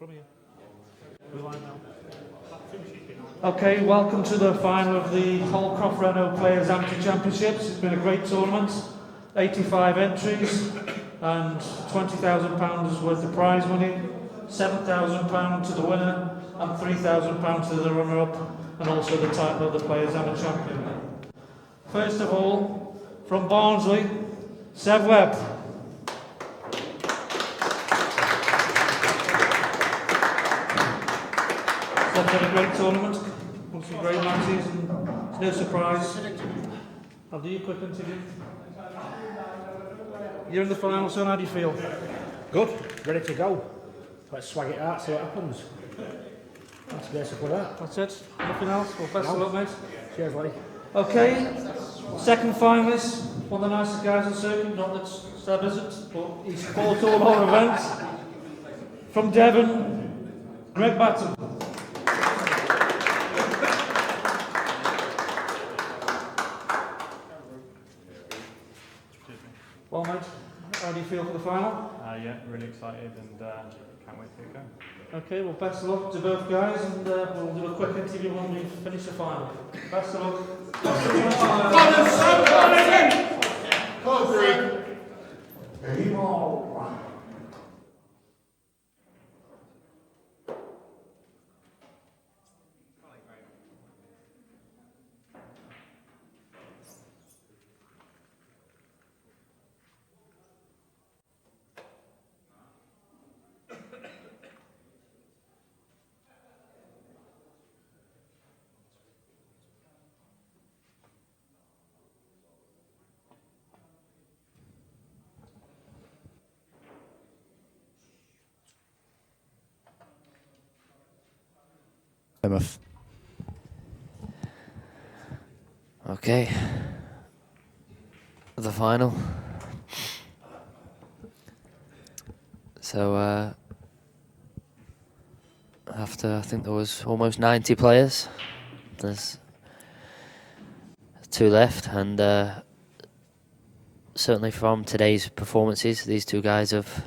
from here. Rewind now. Okay, welcome to the final of the Holcroft Renault Players Amateur Championships. It's been a great tournament, 85 entries and £20,000 worth of prize money, £7,000 to the winner and £3,000 to the runner-up, and also the title of the Players Amateur Champion. First of all, from Barnsley, Seb Webb. Seb's had a great tournament, won some great matches, and it's no surprise. I'll do you a quick interview. You're in the final, son, how do you feel? Good, ready to go. Let's swag it out, see what happens. That's basically that. That's it, nothing else? Well, best of luck, mate. Cheers, buddy. Okay, second finalist, one of the nicest guys on the circuit, not that Seb isn't, but he's fought all our events. From Devon, Greg Batten. Well, mate, how do you feel for the final? Yeah, really excited and can't wait to get going. Okay, well, best of luck to both guys, and we'll do a quick interview when we finish the final. Best of luck. Okay, the final. So after, I think there was almost 90 players, there's 2 left, and certainly from today's performances, these 2 guys have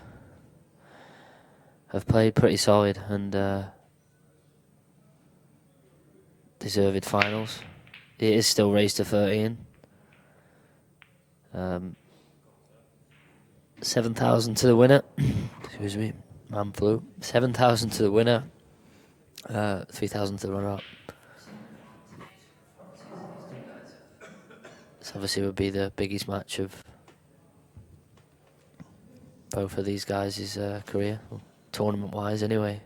played pretty solid and deserved finals. It is still raised to 13. 7,000 to the winner. Excuse me, man flu. 7,000 to the winner. 3,000 to the runner-up. This obviously would be the biggest match of both of these guys' career, tournament-wise anyway.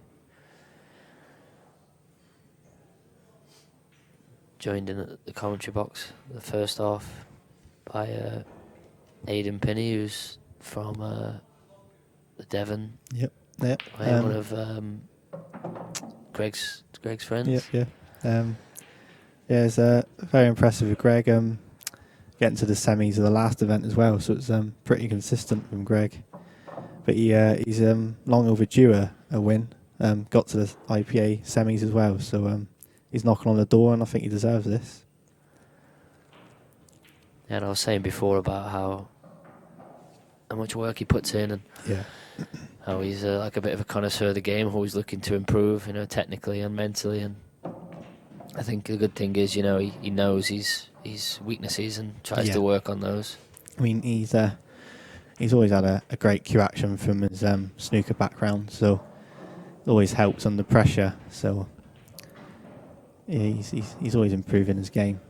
Joined in at the commentary box, the first half, by Aidan Pinney, who's from the Devon. Yep. One of Greg's friends. Yeah. It's very impressive with Greg. Getting to the semis of the last event as well, so it's pretty consistent from Greg. But he's long overdue a win. Got to the IPA semis as well, so. He's knocking on the door, and I think he deserves this. Yeah, and I was saying before about how much work he puts in, and how he's like a bit of a connoisseur of the game, always looking to improve, technically and mentally. And I think the good thing is, he knows his weaknesses and tries to work on those. I mean, he's always had a great cue action from his snooker background, so it always helps under pressure. So. Yeah, he's always improving his game.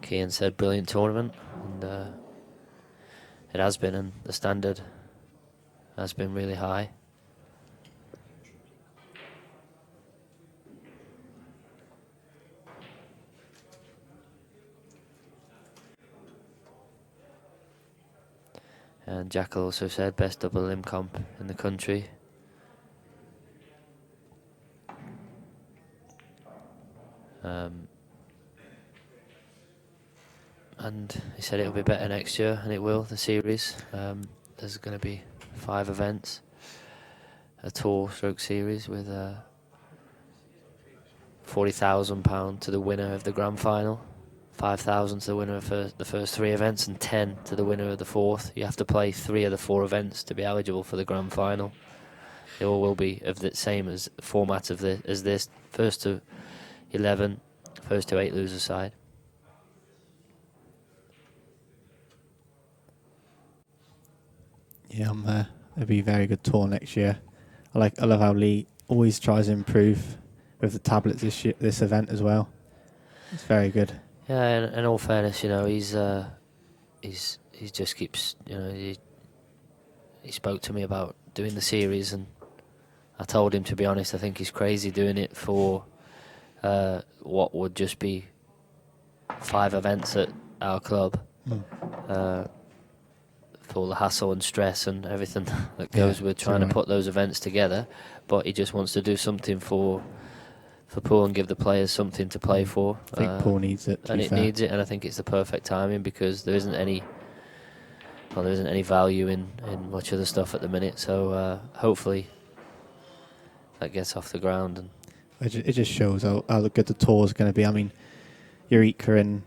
Keane said brilliant tournament, and it has been, and the standard has been really high. And Jackal also said best double limb comp in the country. And he said it'll be better next year, and it will, the series. There's going to be 5 events, a tour stroke series with £40,000 to the winner of the grand final, 5,000 to the winner of the first 3 events and 10 to the winner of the 4th. You have to play 3 of the 4 events to be eligible for the grand final. They all will be of the same as format of as this. First to 11, first to 8 loser side. Yeah, it'll be a very good tour next year. I love how Lee always tries to improve with the tablets this event as well. It's very good. Yeah, and in all fairness, you know, he just keeps, you know, he spoke to me about doing the series, and I told him, to be honest, I think he's crazy doing it for what would just be 5 events at our club. For all the hassle and stress and everything that goes with trying to put those events together, but he just wants to do something for Poole and give the players something to play for. I think Poole needs it, and it needs it, and I think it's the perfect timing because there isn't any value in much of the stuff at the minute. So hopefully that gets off the ground, and it just shows how good the tour is going to be. I mean, Eureka in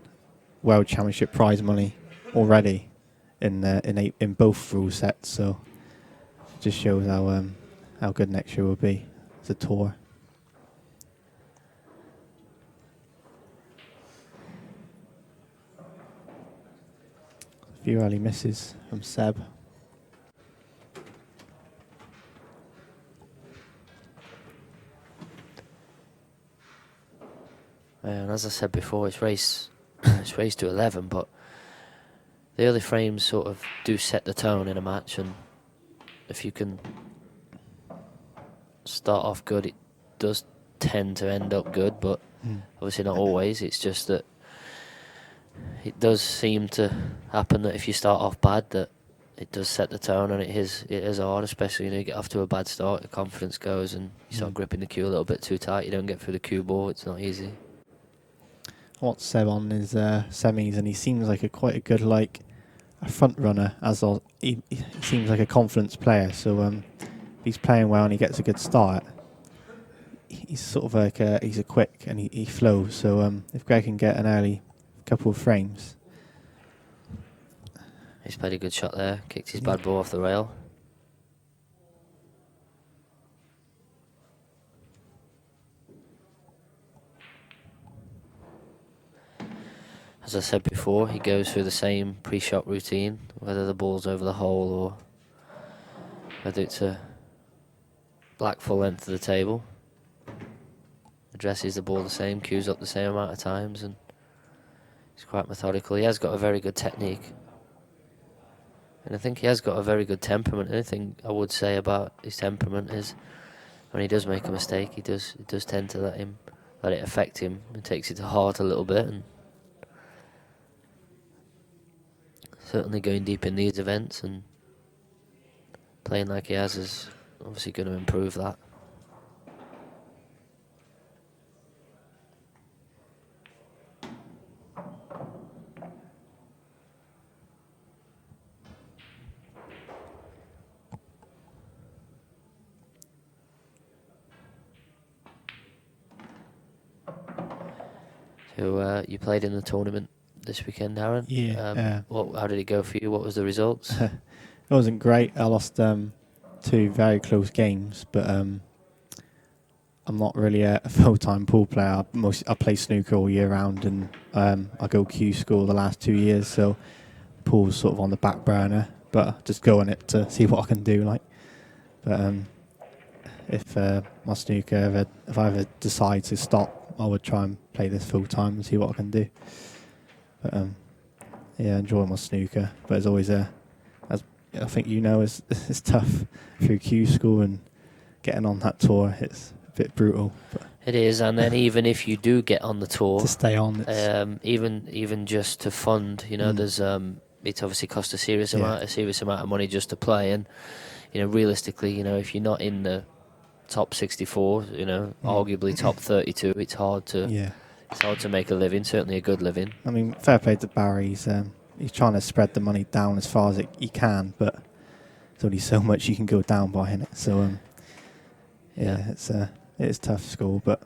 World Championship prize money already in both rule sets, so it just shows how good next year will be as a tour. A few early misses from Seb. and as I said before, it's race to 11, but the early frames sort of do set the tone in a match, and if you can start off good, it does tend to end up good, but obviously not always. It's just that it does seem to happen that if you start off bad, that it does set the tone, and it is hard, especially when you get off to a bad start. The confidence goes, and you start gripping the cue a little bit too tight. You don't get through the cue ball. It's not easy. What's Seb on his semis, and he seems like quite a good a front runner. He seems like a confidence player. So if he's playing well and he gets a good start, he's sort of like he's a quick and he flows. So if Greg can get an early couple of frames. He's played a good shot there. Kicked his bad ball off the rail. As I said before, he goes through the same pre-shot routine, whether the ball's over the hole or whether it's a black full length of the table. Addresses the ball the same, cues up the same amount of times, and he's quite methodical. He has got a very good technique. And I think he has got a very good temperament. Anything I would say about his temperament is when he does make a mistake, it does tend to let it affect him. It takes it to heart a little bit, and certainly going deep in these events and playing like he has is obviously going to improve that. So you played in the tournament this weekend, Aaron? Yeah. How did it go for you? What was the results? It wasn't great. I lost 2 very close games, but I'm not really a full-time pool player. I play snooker all year round, and I go Q school the last 2 years, so pool's sort of on the back burner. But I just go on it to see what I can do. But if my snooker if I ever decide to stop, I would try and play this full-time and see what I can do. But yeah, enjoy my snooker. But it's always as I think it's tough through Q school and getting on that tour. It's a bit brutal. But It is, and then even if you do get on the tour, to stay on, even just to fund, there's it's obviously cost a serious amount of money just to play, and realistically, if you're not in the top 64, arguably top 32, it's hard to make a living, certainly a good living. I mean, fair play to Barry. He's trying to spread the money down as far as he can, but there's only so much you can go down by in it. So it's tough school, but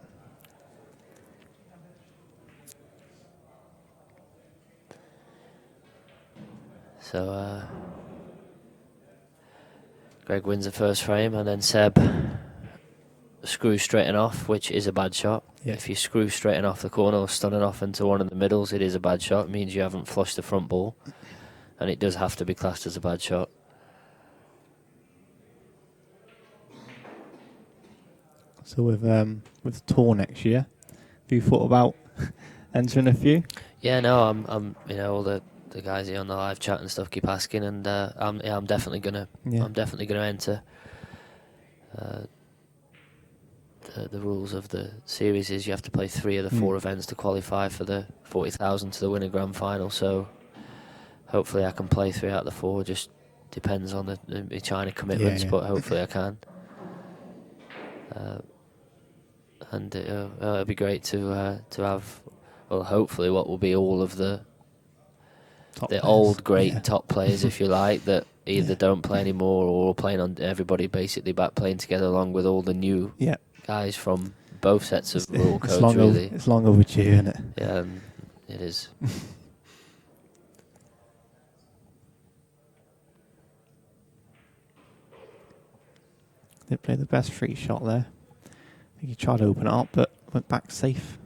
So Greg wins the first frame, and then Seb screws straight and off, which is a bad shot. Yeah. If you screw straight and off the corner or stunning off into one of the middles, it is a bad shot. It means you haven't flushed the front ball, and it does have to be classed as a bad shot. So with the tour next year, have you thought about entering a few? Yeah, no, I'm all the guys here on the live chat and stuff keep asking, and I'm definitely gonna enter. The rules of the series is you have to play 3 of the 4 events to qualify for the 40,000 to win a grand final. So hopefully I can play 3 out of the 4. Just depends on the China commitments, but hopefully I can. And it'll be great to have, well, hopefully what will be all of the old great top players, if you like, that either don't play anymore or playing on, everybody basically back playing together along with all the new guys from both sets of rule codes, really. It's long overdue, isn't it? Yeah, it is. They played the best free shot there. I think he tried to open it up, but went back safe.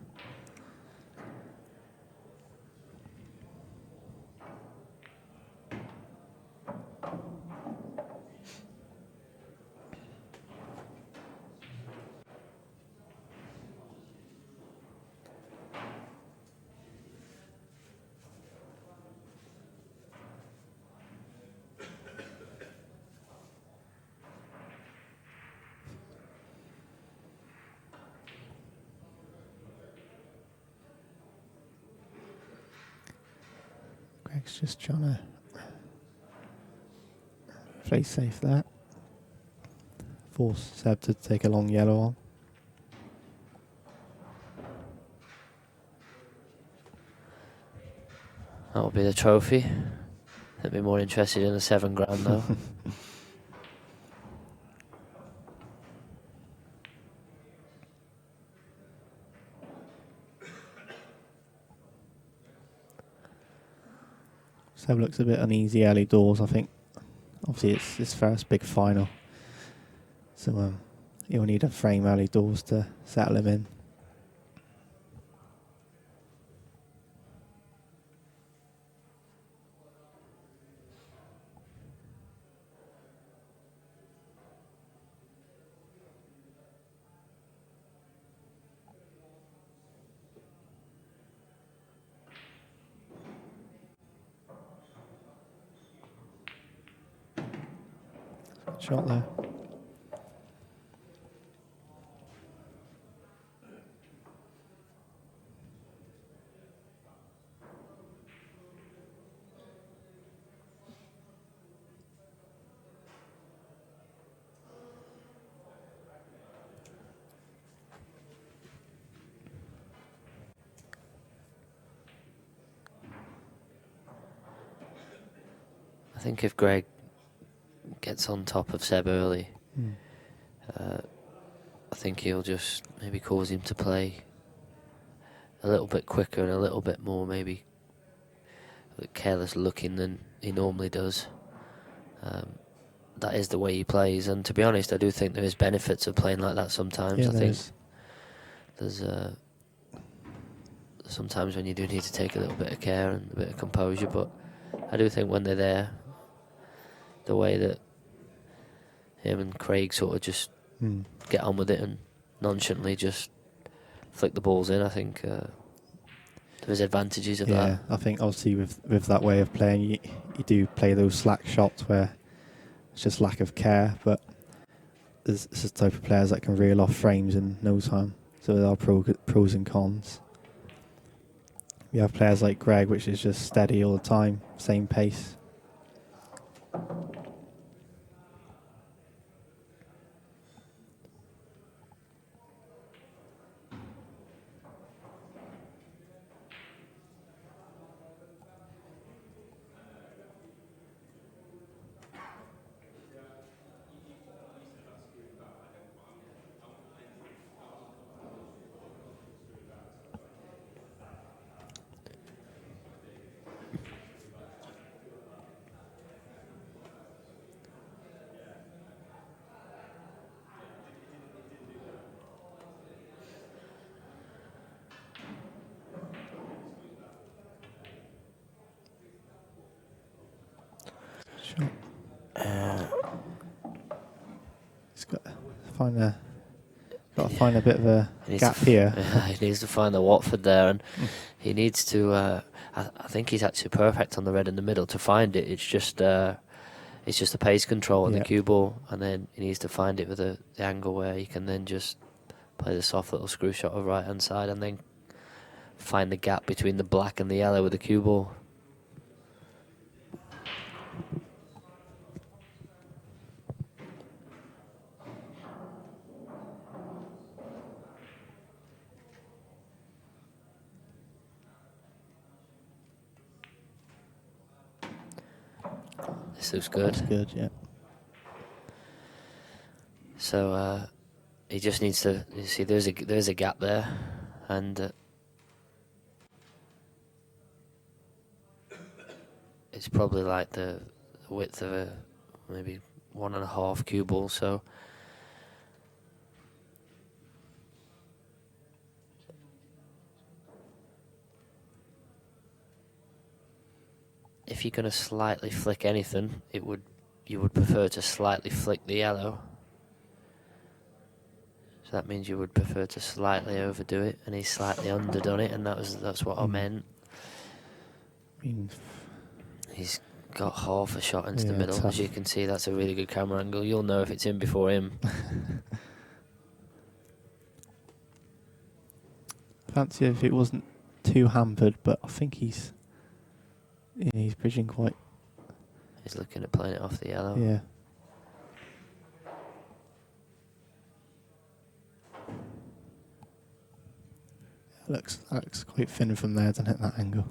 Greg's just trying to play safe there. Force Seb to take a long yellow on. That will be the trophy. I'd be more interested in the 7 grand though. Seb looks a bit uneasy early doors, I think. Obviously it's his first big final. So he'll need a frame early doors to settle him in. Shot there. I think if Greg gets on top of Seb early, I think he'll just maybe cause him to play a little bit quicker and a little bit more maybe careless looking than he normally does. That is the way he plays, and to be honest, I do think there is benefits of playing like that sometimes. I think there's sometimes when you do need to take a little bit of care and a bit of composure, but I do think when they're there, the way that him and Craig sort of just get on with it and nonchalantly just flick the balls in, I think there's advantages of that. Yeah, I think obviously with that way of playing, you do play those slack shots where it's just lack of care, but there's the type of players that can reel off frames in no time. So there are pros and cons. You have players like Greg, which is just steady all the time, same pace. He's got to find a bit of a gap here. Yeah, he needs to find the Watford there, and he needs to. I think he's actually perfect on the red in the middle to find it. It's just the pace control on the cue ball, and then he needs to find it with the angle where he can then just play the soft little screw shot of right hand side, and then find the gap between the black and the yellow with the cue ball. This looks good. That's good, yeah. So he just needs to. You see, there's a gap there, and it's probably like the width of a maybe 1.5 cue ball. So if you're going to slightly flick anything, you would prefer to slightly flick the yellow. So that means you would prefer to slightly overdo it, and he's slightly underdone it, and that's what I meant. He's got half a shot into the middle. Tough. As you can see, that's a really good camera angle. You'll know if it's in before him. Fancy if it wasn't too hampered, but I think he's bridging quite. He's looking at playing it off the yellow. Yeah. That looks quite thin from there, doesn't it, that angle?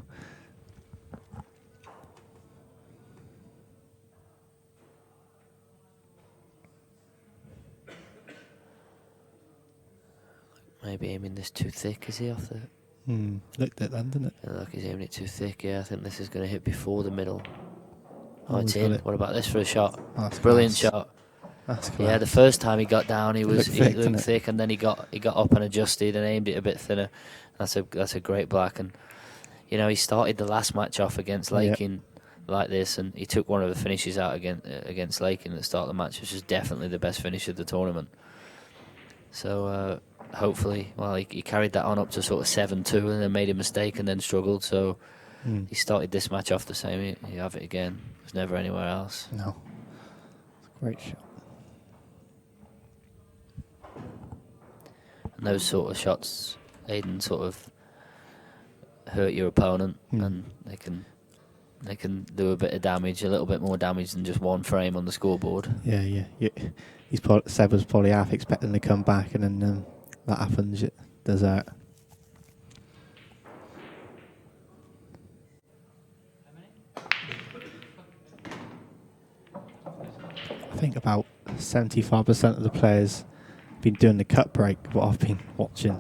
Maybe aiming this too thick, is he, off the... Looked at that, didn't it? Yeah, look, he's aiming it too thick. Yeah, I think this is going to hit before the middle. Oh, Oh, it's he's got in. it. What about this for a shot? Oh, that's Brilliant class. shot. That's class. Yeah, the first time he got down, he looked thick, didn't looked it? thick, and then he got up and adjusted and aimed it a bit thinner. That's a great black, and you know he started the last match off against Lakin like this, and he took one of the finishes out against Lakin at the start of the match, which is definitely the best finish of the tournament. So hopefully, well, he carried that on up to sort of 7-2, and then made a mistake and then struggled. So he started this match off the same. You have it again. There's never anywhere else. No. It's a great shot. And those sort of shots, Aiden, sort of hurt your opponent, and they can do a bit of damage, a little bit more damage than just one frame on the scoreboard. Yeah. Seb was probably half expecting to come back, and then that happens. It does that. I think about 75% of the players have been doing the cut break, what I've been watching.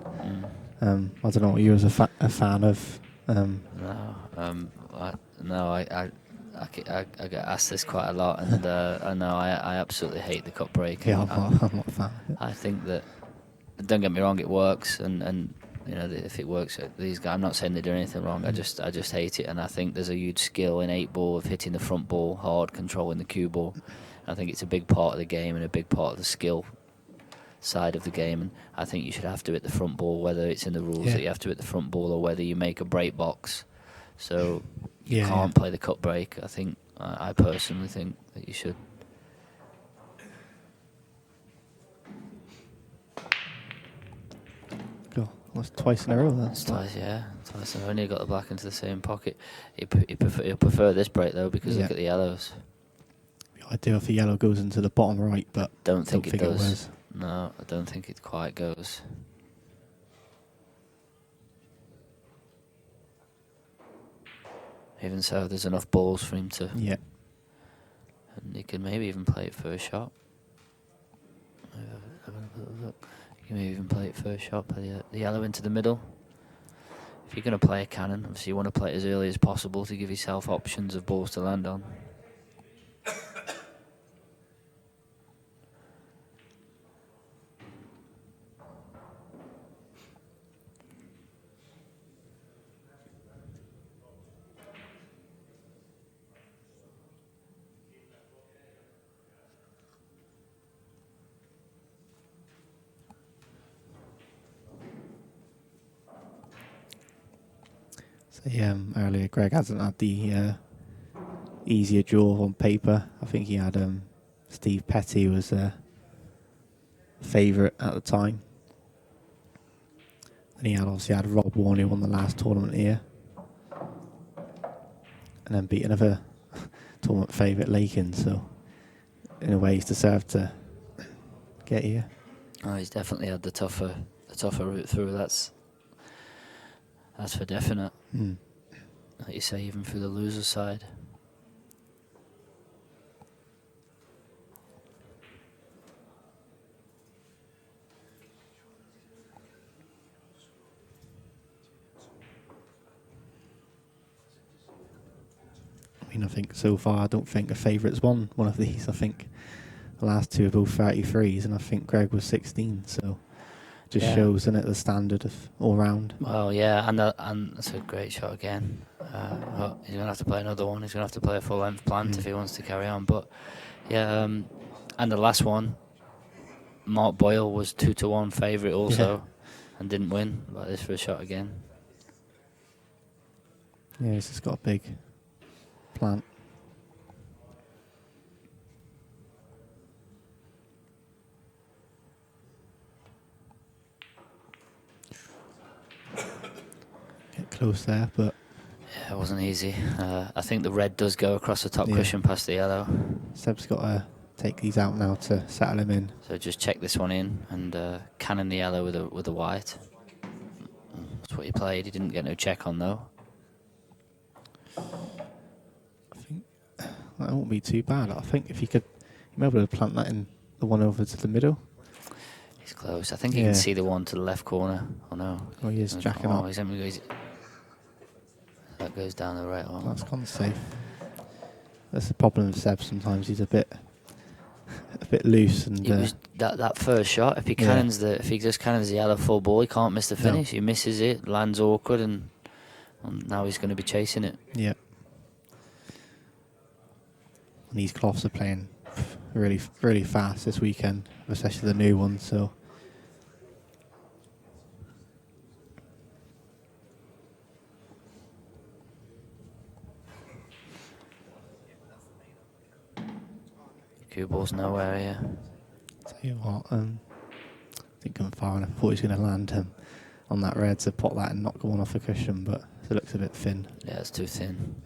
I don't know what you as a fan of. I get asked this quite a lot, and I know I absolutely hate the cut break. Yeah, I'm not a fan of it. I think that, don't get me wrong, it works, and you know, if it works, these guys, I'm not saying they do anything wrong. I just hate it, and I think there's a huge skill in 8-ball of hitting the front ball hard, controlling the cue ball. I think it's a big part of the game and a big part of the skill side of the game, and I think you should have to hit the front ball, whether it's in the rules that you have to hit the front ball or whether you make a break box. So you can't play the cut break. I think I personally think that you should. Cool. That's twice in a row. That's twice, yeah. Twice. I've only got the black into the same pocket. He'll prefer this break though, because look at the yellows. I do if the yellow goes into the bottom right, but Don't think it does. was. No, I don't think it quite goes. Even so, there's enough balls for him to. Yeah. And he can maybe even play it for a shot. You can maybe even play it for a shot. Play the yellow into the middle. If you're going to play a cannon, obviously you want to play it as early as possible to give yourself options of balls to land on. say earlier, Greg hasn't had the easier draw on paper. I think he had Steve Petty was a favourite at the time. And he had obviously had Rob Warne, who won the last tournament here. And then beat another tournament favourite, Lakin. So in a way, he's deserved to get here. Oh, he's definitely had the tougher route through. That's for definite. Like you say, even through the loser's side. I mean, I think so far, I don't think a favourite's won one of these. I think the last two are both 33s, and I think Greg was 16. So just shows, isn't it, the standard of all round. Well, yeah, and that's a great shot again. Well, he's going to have to play another one. He's going to have to play a full-length plant if he wants to carry on. But yeah, and the last one, Mark Boyle was 2-1 favourite also, and didn't win. Like this for a shot again. Yeah, he's just got a big plant. Get close there, but yeah, it wasn't easy. I think the red does go across the top cushion past the yellow. Seb's got to take these out now to settle him in. So just check this one in and cannon the yellow with a white. That's what he played. He didn't get no check on though. I think that won't be too bad. I think if he could, he might be able to plant that in the one over to the middle. He's close. I think you can see the one to the left corner. Oh no. Oh, he is jacking up. That goes down the right one. That's gone safe. That's the problem with Seb. Sometimes he's a bit loose, and It was that first shot. If he if he just cannons the yellow full ball, he can't miss the finish. He misses it, lands awkward, and now he's going to be chasing it. Yeah. And these cloths are playing really, really fast this weekend, especially the new ones. So. Cue ball's nowhere here. Tell you what, I think I'm far enough. I thought he was going to land him on that red to pot that and knock one off the cushion, but it looks a bit thin. Yeah, it's too thin.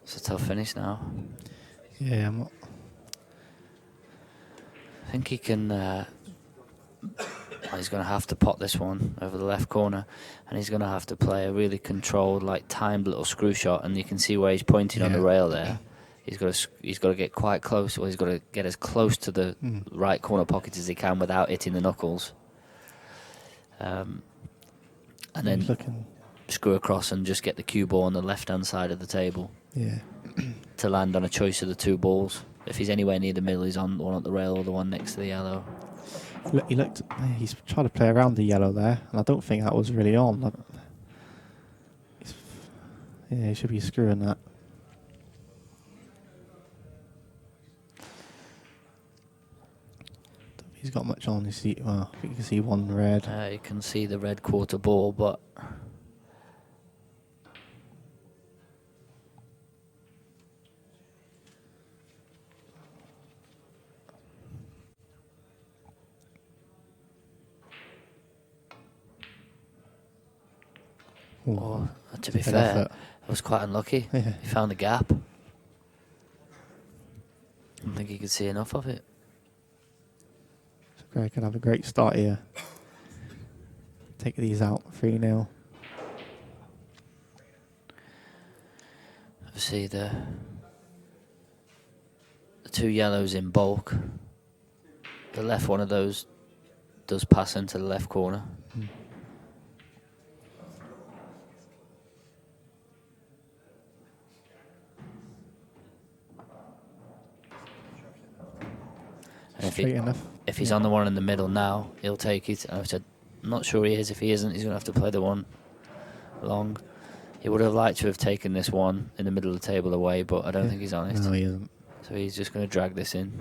It's a tough finish now. Yeah, I'm not. I think he can. He's going to have to pot this one over the left corner, and he's going to have to play a really controlled, like timed little screw shot. And you can see where he's pointing on the rail there. He's got to get quite close, or he's got to get as close to the right corner pocket as he can without hitting the knuckles. And then screw across and just get the cue ball on the left-hand side of the table. Yeah. To land on a choice of the two balls. If he's anywhere near the middle, he's on the one at the rail or the one next to the yellow. He's trying to play around the yellow there, and I don't think that was really on. He should be screwing that. He's got much on. I think you can see one red. You can see the red quarter ball, but to be fair, I was quite unlucky. Yeah. He found a gap. I don't think he could see enough of it. So Greg can have a great start here. Take these out 3-0. Obviously the two yellows in bulk. The left one of those does pass into the left corner. And if he's on the one in the middle now, he'll take it. I'm not sure he is. If he isn't, he's going to have to play the one long. He would have liked to have taken this one in the middle of the table away, but I don't think he's honest. No, he isn't. So he's just going to drag this in.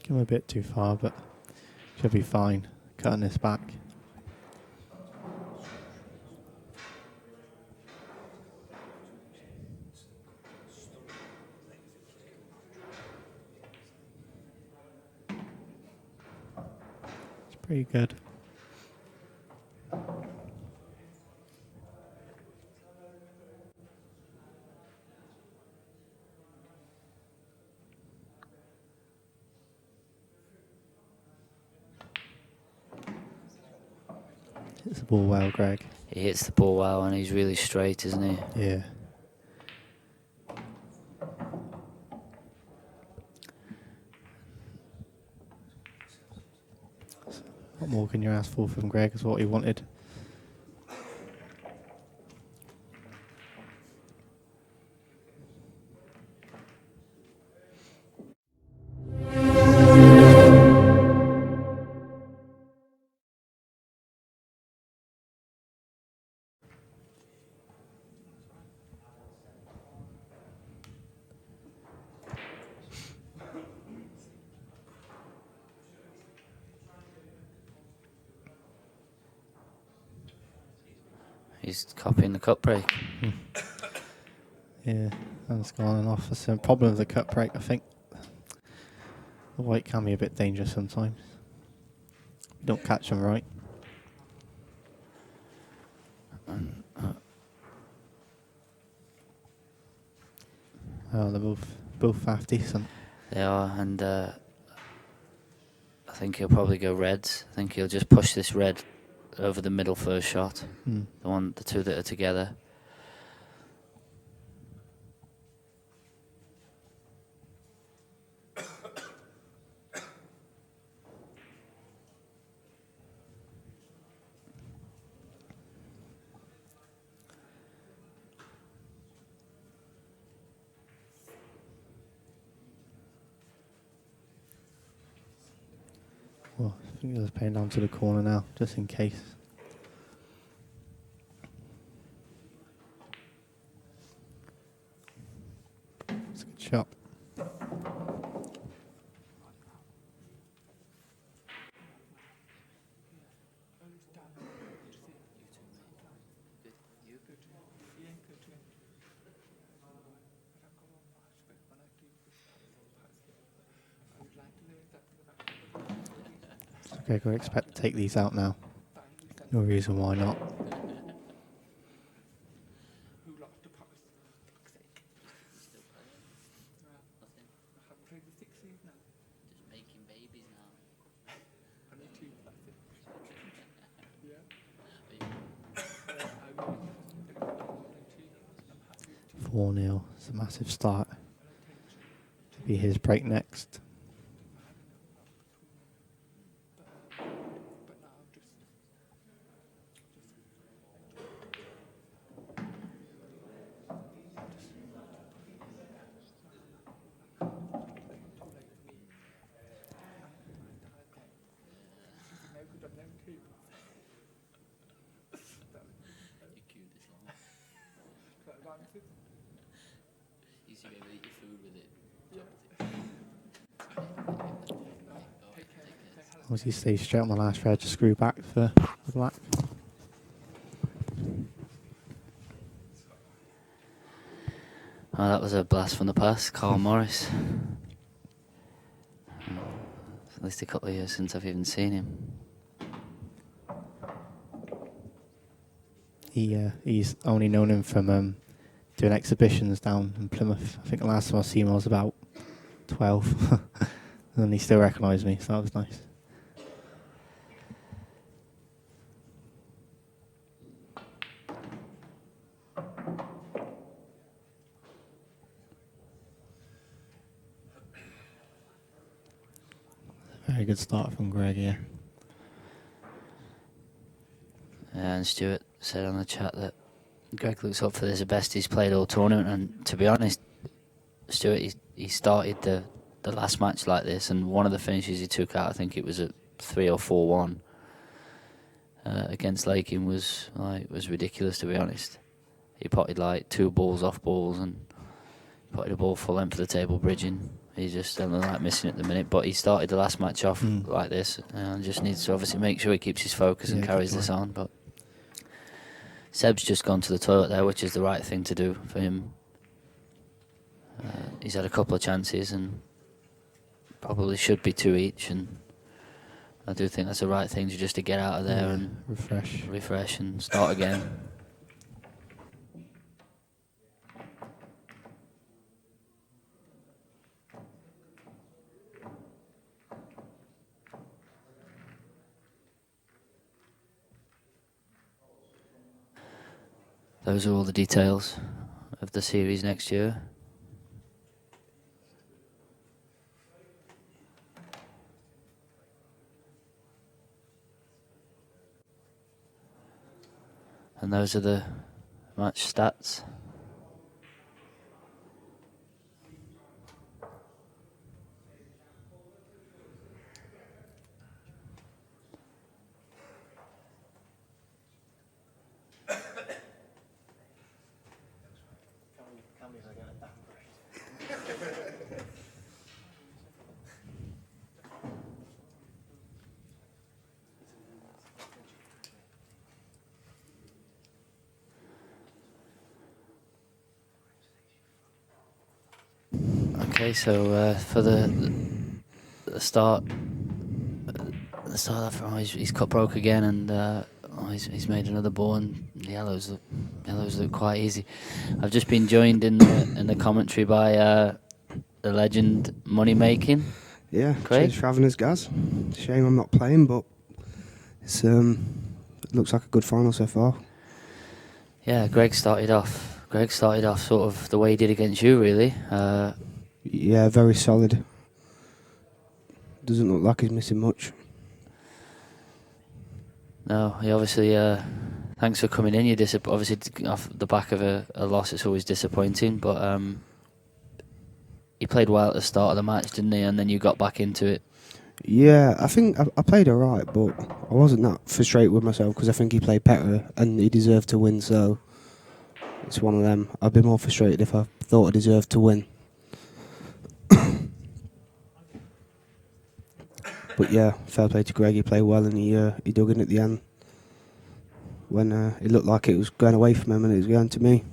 Come a bit too far, but should be fine. Cutting this back. It's pretty good. Hits the ball well, Greg. He hits the ball well, and he's really straight, isn't he? Yeah. What more can you ask for from Greg? Is what he wanted. He's copying the cut break. Yeah, that's gone and off. That's the problem with the cut break. I think the white can be a bit dangerous sometimes. You don't catch them right. Oh, they're both half decent. They are, and I think he'll probably go reds. I think he'll just push this red over the middle first shot. The two that are together. Well, I think he's paying down to the corner now, just in case. It's a good shot. Okay, we expect to take these out now. No reason why not. Making babies now. 4-0. It's a massive start. To be his break next. You should be able to eat your food with it. Obviously stays straight on the last red to screw back for the black. Oh, that was a blast from the past, Carl Morris. It's at least a couple of years since I've even seen him. He's only known him from doing exhibitions down in Plymouth. I think the last time I seen him I was about 12. And he still recognised me, so that was nice. Very good start from Greg, yeah. And Stuart said on the chat that Greg looks up for this the best he's played all tournament, and to be honest, Stuart, he started the last match like this, and one of the finishes he took out, I think it was at 3 or 4-1 against Lakin, was ridiculous, to be honest. He potted like 2 balls off balls and potted a ball full length of the table bridging. He's just like missing at the minute, but he started the last match off like this, and just needs to obviously make sure he keeps his focus and carries this on. But Seb's just gone to the toilet there, which is the right thing to do for him. He's had a couple of chances and probably should be 2 each, and I do think that's the right thing to get out of there and refresh and start again. Those are all the details of the series next year. And those are the match stats. Okay, so for the start of he's cut broke again, and he's made another ball, and the yellows look quite easy. I've just been joined in the commentary by the legend Money Making. Yeah, Craig? cheers for having us, guys. Shame I'm not playing, but it's it looks like a good final so far. Yeah, Greg started off sort of the way he did against you, really. Yeah, very solid. Doesn't look like he's missing much. No, he obviously. Thanks for coming in. You're obviously off the back of a loss. It's always disappointing, but he played well at the start of the match, didn't he? And then you got back into it. Yeah, I think I played alright, but I wasn't that frustrated with myself because I think he played better and he deserved to win. So it's one of them. I'd be more frustrated if I thought I deserved to win. But yeah, fair play to Greg. He played well and he dug in at the end when it looked like it was going away from him and it was going to me.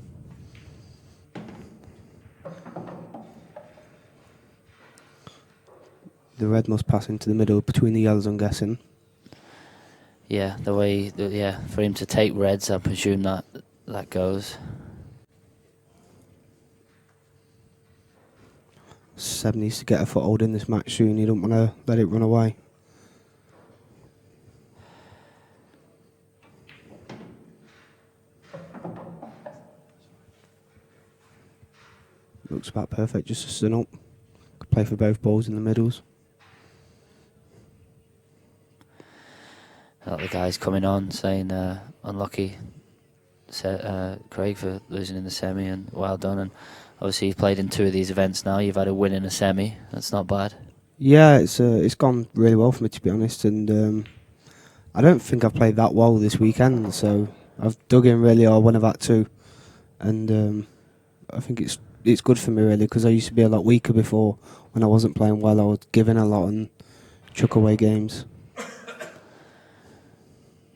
The red must pass into the middle between the yellows, I'm guessing. Yeah, for him to take reds, I presume that goes. Seb needs to get a foothold in this match soon. You don't want to let it run away. Looks about perfect, just a stun up. Could play for both balls in the middles. A lot of the guys coming on saying unlucky, Craig, for losing in the semi, and well done. And obviously you've played in 2 of these events now. You've had a win in a semi. That's not bad. Yeah, it's gone really well for me, to be honest. And I don't think I've played that well this weekend. So I've dug in really hard when I've had to. And I think it's good for me, really, because I used to be a lot weaker before. When I wasn't playing well, I would give in a lot and chuck away games.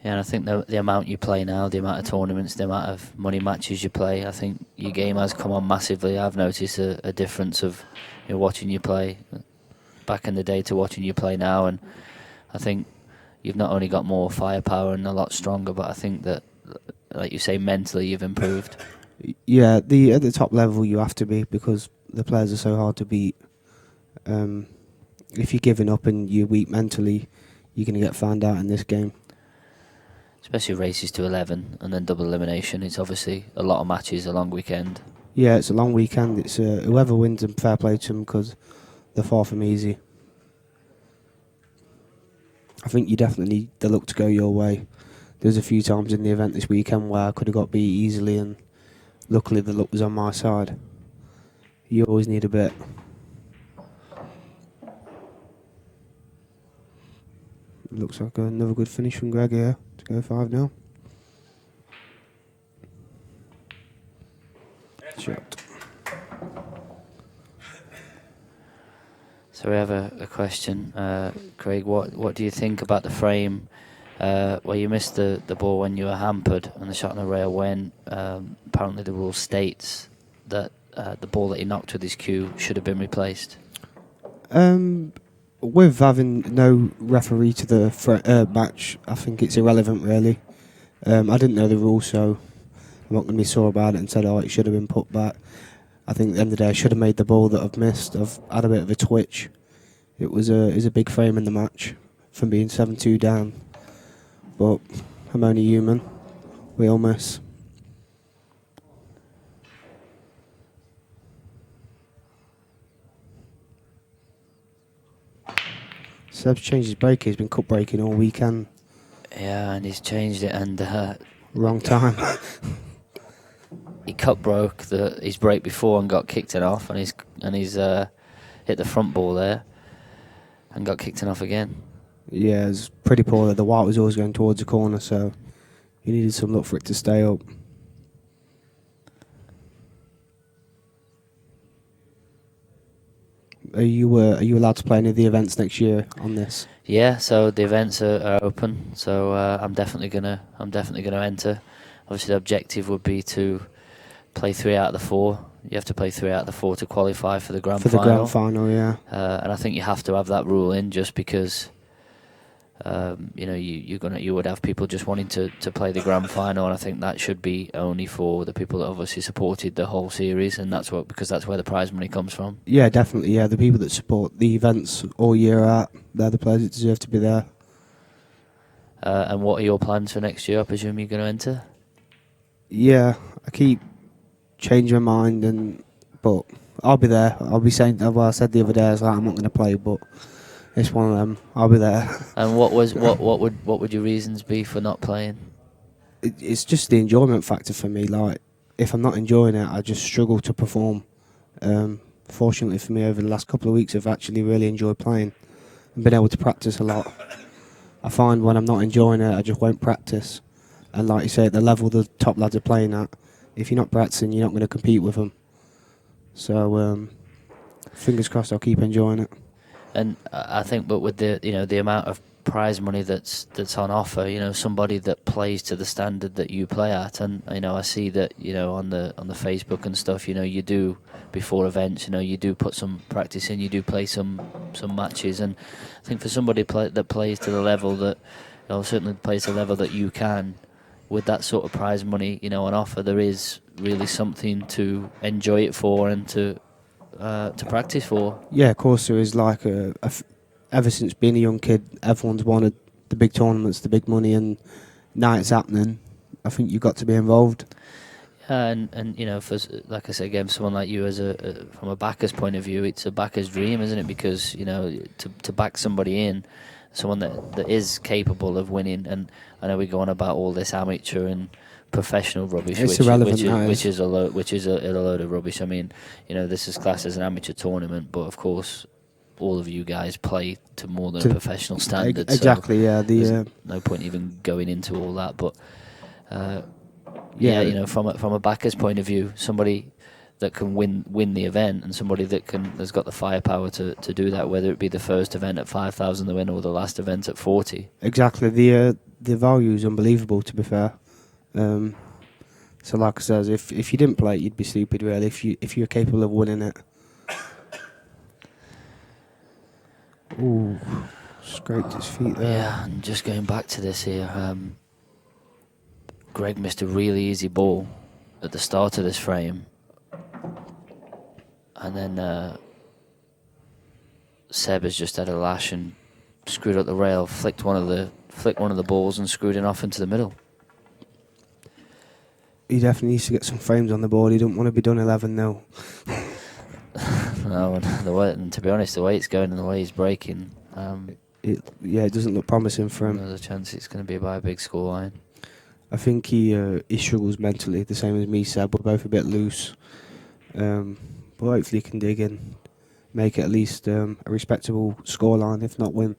Yeah, and I think the amount you play now, the amount of tournaments, the amount of money matches you play, I think your game has come on massively. I've noticed a difference of watching you play back in the day to watching you play now, and I think you've not only got more firepower and a lot stronger, but I think that, like you say, mentally you've improved. Yeah, at the top level you have to be because the players are so hard to beat. If you're giving up and you're weak mentally, you're going to get found out in this game. Especially races to 11 and then double elimination. It's obviously a lot of matches, a long weekend. Yeah, it's a long weekend. It's whoever wins, and fair play to them because they're far from easy. I think you definitely need the luck to go your way. There's a few times in the event this weekend where I could have got beat easily, and luckily the luck was on my side. You always need a bit. Looks like another good finish from Greg here to go 5-0. Shot. So we have a question, Craig. What do you think about the frame where you missed the ball when you were hampered and the shot on the rail when apparently the rule states that the ball that he knocked with his cue should have been replaced? With having no referee to the match, I think it's irrelevant really. I didn't know the rule, so I'm not going to be sore about it and said, oh, it should have been put back. I think at the end of the day I should have made the ball that I've missed. I've had a bit of a twitch. It was a big frame in the match from being 7-2 down. But I'm only human. We all miss. Seb's changed his break. He's been cut breaking all weekend. Yeah, and he's changed it, and Wrong time. he cut broke his break before and got kicked it off, and he's hit the front ball there and got kicked it off again. Yeah, it was pretty poor. The white was always going towards the corner, so you needed some luck for it to stay up. Are you allowed to play any of the events next year on this? Yeah, so the events are open, so I'm definitely gonna enter. Obviously, the objective would be to play 3 out of the 4. You have to play 3 out of the 4 to qualify for the grand final. For the grand final, yeah. And I think you have to have that rule in just because you would have people just wanting to play the grand final, and I think that should be only for the people that obviously supported the whole series, and because that's where the prize money comes from. Yeah, definitely. Yeah, the people that support the events all year out, they're the players that deserve to be there. And what are your plans for next year? I presume you're going to enter. Yeah, I keep changing my mind, but I'll be there. I'll be saying, well, I said the other day, I was like, I'm not going to play, but it's one of them. I'll be there. And what would your reasons be for not playing? It's just the enjoyment factor for me. Like, if I'm not enjoying it, I just struggle to perform. Fortunately for me, over the last couple of weeks, I've actually really enjoyed playing and been able to practice a lot. I find when I'm not enjoying it, I just won't practice. And like you say, at the level the top lads are playing at, if you're not practicing, you're not going to compete with them. So, fingers crossed, I'll keep enjoying it. And I think, but with the amount of prize money that's on offer, somebody that plays to the standard that you play at, and I see that on the Facebook and stuff, you do before events, you do put some practice in, you do play some matches, and I think for somebody that plays to the level that, certainly plays to the level that you can, with that sort of prize money, on offer, there is really something to enjoy it for and to practice for. Yeah, of course there is. Like ever since being a young kid, everyone's wanted the big tournaments, the big money, and now it's happening. I think you've got to be involved. And for, like I said again, someone like you, from a backer's point of view, it's a backer's dream, isn't it? Because to back somebody in, someone that is capable of winning. And I know we go on about all this amateur and professional rubbish, it's irrelevant, which is a load of rubbish. I mean, this is classed as an amateur tournament, but of course, all of you guys play to more than a professional standard. Exactly, so yeah. There's no point even going into all that. But from a backer's point of view, somebody that can win the event, and somebody that's got the firepower to do that, whether it be the first event at 5,000 the win or the last event at 40. Exactly, the value is unbelievable. To be fair. So like I says, if you didn't play it, you'd be stupid really, if you're capable of winning it. Ooh, scraped his feet there. Yeah, and just going back to this here, Greg missed a really easy ball at the start of this frame, and then Seb has just had a lash and screwed up the rail, flicked one of the balls and screwed it off into the middle. He definitely needs to get some frames on the board. He don't want to be done 11-0. No, and to be honest, the way it's going and the way he's breaking, it doesn't look promising for him. There's a chance it's going to be by a big scoreline. I think he struggles mentally, the same as me, Seb. We're both a bit loose. But hopefully he can dig in, make it at least a respectable scoreline, if not win.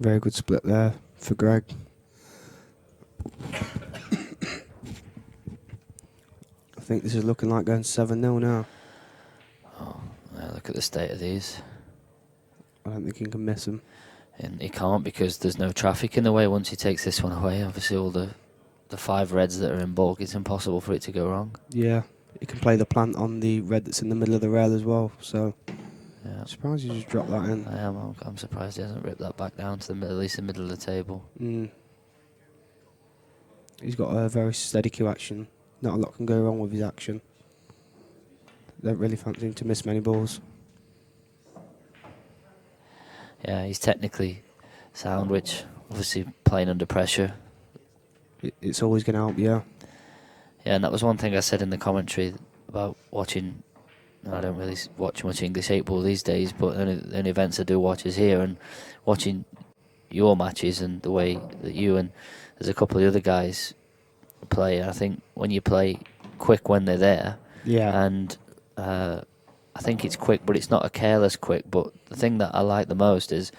Very good split there for Greg. I think this is looking like going 7-0 now. Oh, yeah, look at the state of these. I don't think he can miss them. And he can't because there's no traffic in the way once he takes this one away. Obviously, all the 5 reds that are in bulk, it's impossible for it to go wrong. Yeah, he can play the plant on the red that's in the middle of the rail as well. So, Yeah. I'm surprised he just dropped that in. I am. I'm surprised he hasn't ripped that back down to the middle, at least the middle of the table. He's got a very steady cue action. Not a lot can go wrong with his action. Don't really fancy him to miss many balls. Yeah, he's technically sound, which obviously playing under pressure. It's always going to help, yeah. Yeah, and that was one thing I said in the commentary about watching. I don't really watch much English 8 ball these days, but the only events I do watch is here, and watching your matches and the way that you and there's a couple of other guys play. I think when you play quick when they're there, Yeah. and I think it's quick, but it's not a careless quick. But the thing that I like the most is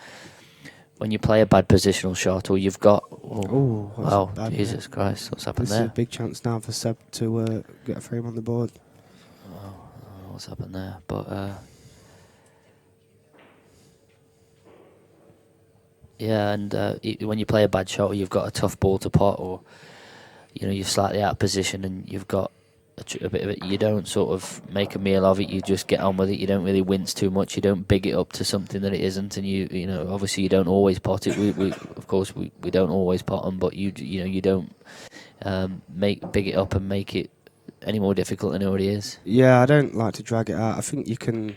when you play a bad positional shot, or you've got. Oh, Jesus Christ, what's happened This there? is a big chance now for Seb to get a frame on the board. What's happened there? But yeah, and when you play a bad shot, or you've got a tough ball to pot, or you're slightly out of position, and you've got a bit of it, you don't sort of make a meal of it. You just get on with it. You don't really wince too much. You don't big it up to something that it isn't. And you know, obviously you don't always pot it. We of course we don't always pot them, but you don't big it up and make it any more difficult than it already is. Yeah, I don't like to drag it out. I think you can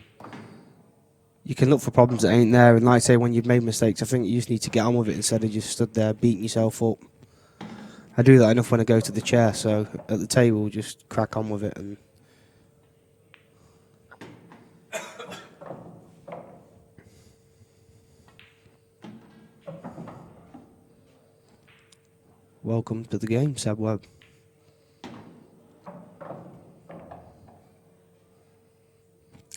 look for problems that ain't there, and like I say, when you've made mistakes, I think you just need to get on with it instead of just stood there beating yourself up. I do that enough when I go to the chair, so at the table, just crack on with it. And welcome to the game, Seb Webb.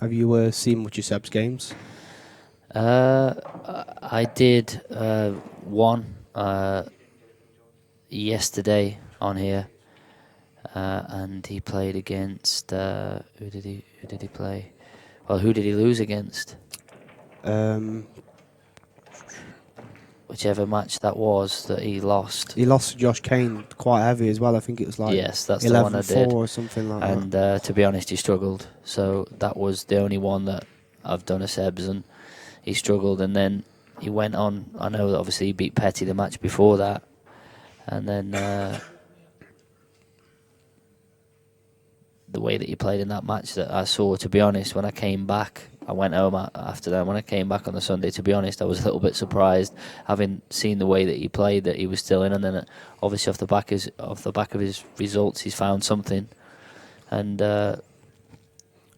Have you seen much of Seb's games? I did one yesterday on here, and he played against who did he play? Well, who did he lose against? Whichever match that was that he lost. He lost to Josh Kane quite heavy as well. I think it was like yes, that's the one I 11-4 did, or something like and that. to be honest, he struggled. So that was the only one that I've done a Seb's, and he struggled. And then he went on. I know that obviously he beat Petty the match before that, and then the way that he played in that match that I saw, to be honest, when I came back, I went home after that. When I came back on the Sunday, to be honest, I was a little bit surprised, having seen the way that he played, that he was still in. And then obviously off the back of his results, he's found something. And to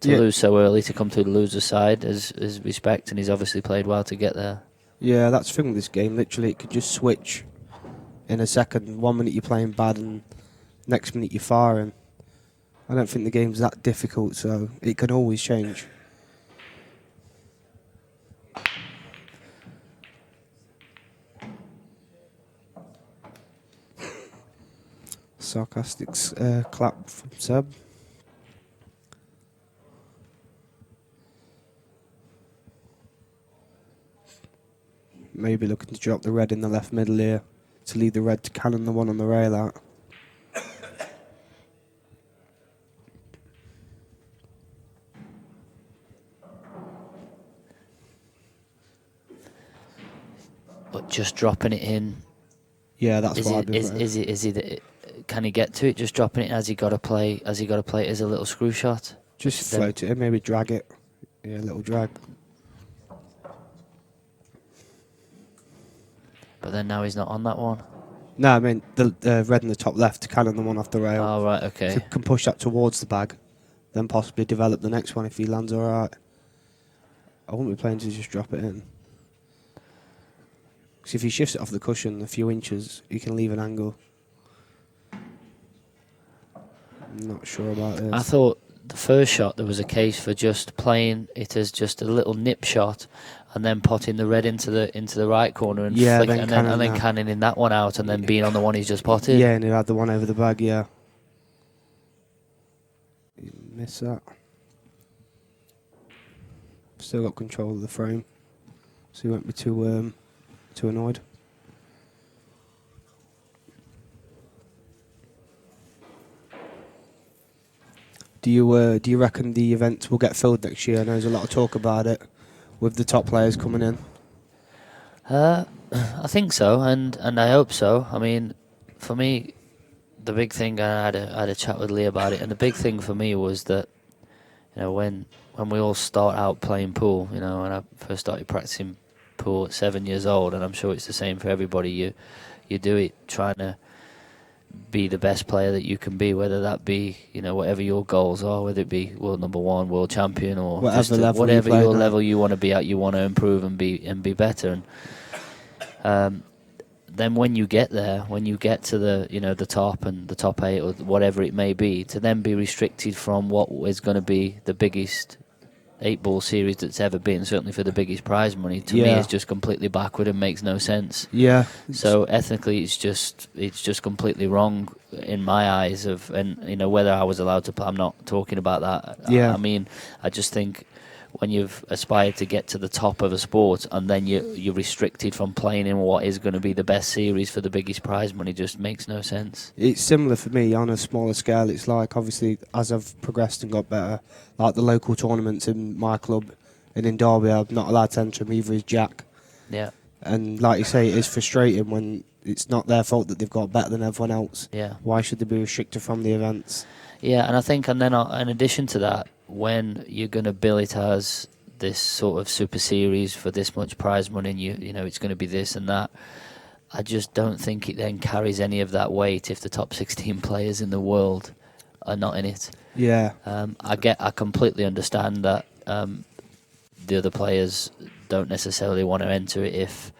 lose so early, to come to the loser's side, is respect, and he's obviously played well to get there. Yeah, that's the thing with this game. Literally, it could just switch in a second. 1 minute you're playing bad, and next minute you're firing. I don't think the game's that difficult, so it can always change. Sarcastic clap from Seb. Maybe looking to drop the red in the left middle here to lead the red to cannon the one on the rail out. But just dropping it in Yeah, that's Is what he, I'd be playing. is he can he get to it just dropping it? Has he got to play it as a little screw shot? Just Then- float it in, maybe drag it. Yeah, a little drag. But then now he's not on that one. No, I mean the red in the top left, cannon the one off the rail. Oh right, okay. So can push that towards the bag, then possibly develop the next one if he lands alright. I wouldn't be playing to just drop it in. Because if he shifts it off the cushion a few inches, he can leave an angle. I'm not sure about this. I thought the first shot there was a case for just playing it as just a little nip shot, and then potting the red into the right corner and Yeah, flick, then and cannon then that. cannoning that one out, and then being on the one he's just potted. Yeah, and he had the one over the bag, yeah. He missed that. Still got control of the frame, so he won't be too annoyed. Do you reckon the event will get filled next year? I know there's a lot of talk about it with the top players coming in. I think so, and I hope so. I mean, for me, the big thing, I had a chat with Lee about it, and the big thing for me was that, you know, when we all start out playing pool, you know, when I first started practicing pool at 7 years old, and I'm sure it's the same for everybody. You do it trying to be the best player that you can be, whether that be, you know, whatever your goals are, whether it be world number one, world champion, or Whatever just level whatever you play your at. level you want to be at, you want to improve and be better. And then when you get there, when you get to the top and the top 8 or whatever it may be, to then be restricted from what is going to be the biggest 8-ball series that's ever been, certainly for the biggest prize money, to me Yeah. is just completely backward and makes no sense. Yeah. So ethnically, it's just completely wrong in my eyes. And you know, whether I was allowed to play, I'm not talking about that. Yeah. I mean, I just think when you've aspired to get to the top of a sport and then you're restricted from playing in what is going to be the best series for the biggest prize money, just makes no sense. It's similar for me on a smaller scale. It's like, obviously, as I've progressed and got better, like the local tournaments in my club and in Derby, I'm not allowed to enter them either as Jack. Yeah. And like you say, it is frustrating when it's not their fault that they've got better than everyone else. Yeah. Why should they be restricted from the events? Yeah, and I think, and then in addition to that, when you're going to bill it as this sort of super series for this much prize money, and you know it's going to be this and that, I just don't think it then carries any of that weight if the top 16 players in the world are not in it. Yeah. I completely understand that the other players don't necessarily want to enter it if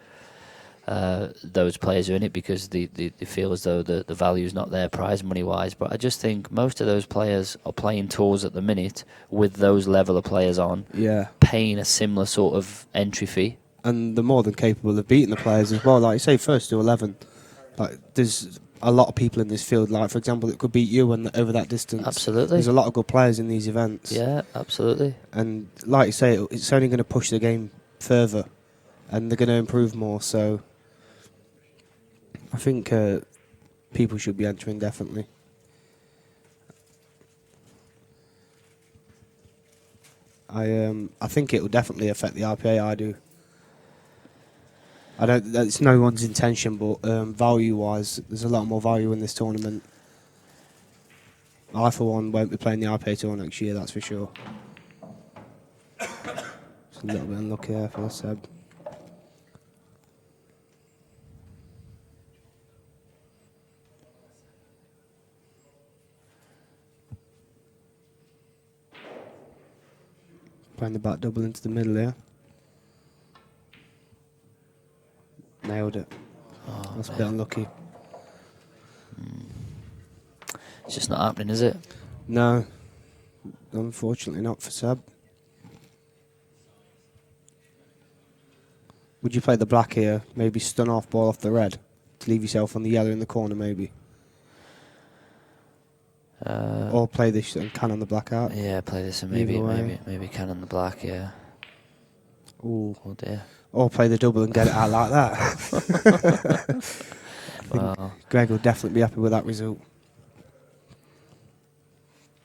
those players are in it because they feel as though the value is not there prize money wise. But I just think most of those players are playing tours at the minute with those level of players on, Yeah. paying a similar sort of entry fee. And they're more than capable of beating the players as well. Like you say, first to 11. Like, there's a lot of people in this field, like, for example, that could beat you over that distance. Absolutely. There's a lot of good players in these events. Yeah, absolutely. And like you say, it's only going to push the game further and they're going to improve more. So I think people should be entering, definitely. I think it will definitely affect the RPA. I do. I don't. That's no one's intention, but value-wise, there's a lot more value in this tournament. I, for one, won't be playing the RPA tour next year. That's for sure. It's a little bit unlucky there for SEB. Playing the back double into the middle here. Nailed it. Oh, That's a bit unlucky. It's just not happening, is it? No, unfortunately not for SEB. Would you play the black here? Maybe stun off ball off the red to leave yourself on the yellow in the corner, maybe. Or play this and can on the black out. Yeah, play this and Either way. maybe can on the black. Yeah. Ooh. Oh dear. Or play the double and get it out like that. I think Well, Greg will definitely be happy with that result.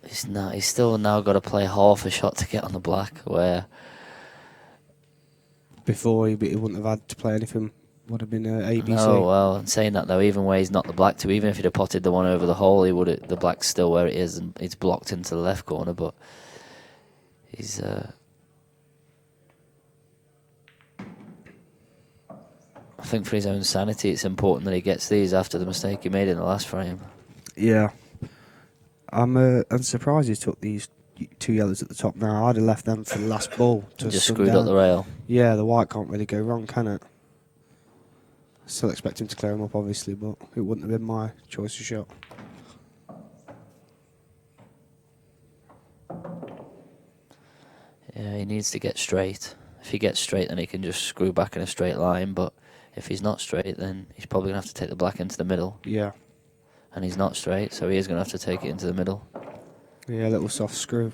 he's still now got to play half a shot to get on the black. Where Before he wouldn't have had to play anything would have been ABC. Oh well, and saying that though, even where he's not the black two, even if he'd have potted the one over the hole, the black's still where it is, and it's blocked into the left corner. But he's. I think for his own sanity, it's important that he gets these after the mistake he made in the last frame. Yeah. I'm surprised he took these 2 yellows at the top now. I'd have left them for the last ball. Just screwed up the rail. Yeah, the white can't really go wrong, can it? Still expect him to clear them up, obviously, but it wouldn't have been my choice of shot. Yeah, he needs to get straight. If he gets straight, then he can just screw back in a straight line, but if he's not straight, then he's probably going to have to take the black into the middle. Yeah. And he's not straight, so he is going to have to take it into the middle. Yeah, a little soft screw.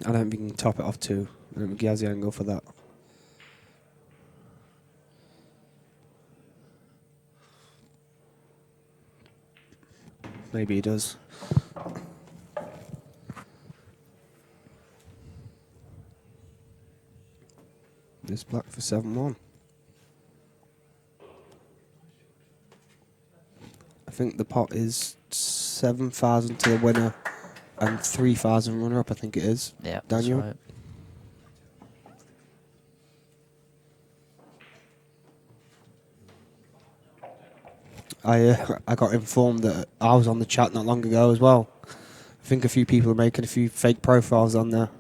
I don't think he can top it off too. I don't think he has the angle for that. Maybe he does. This black for 7-1. I think the pot is 7,000 to the winner and 3,000 runner up, I think it is. Yeah, Daniel? that's right. I got informed that I was on the chat not long ago as well. I think a few people are making a few fake profiles on there.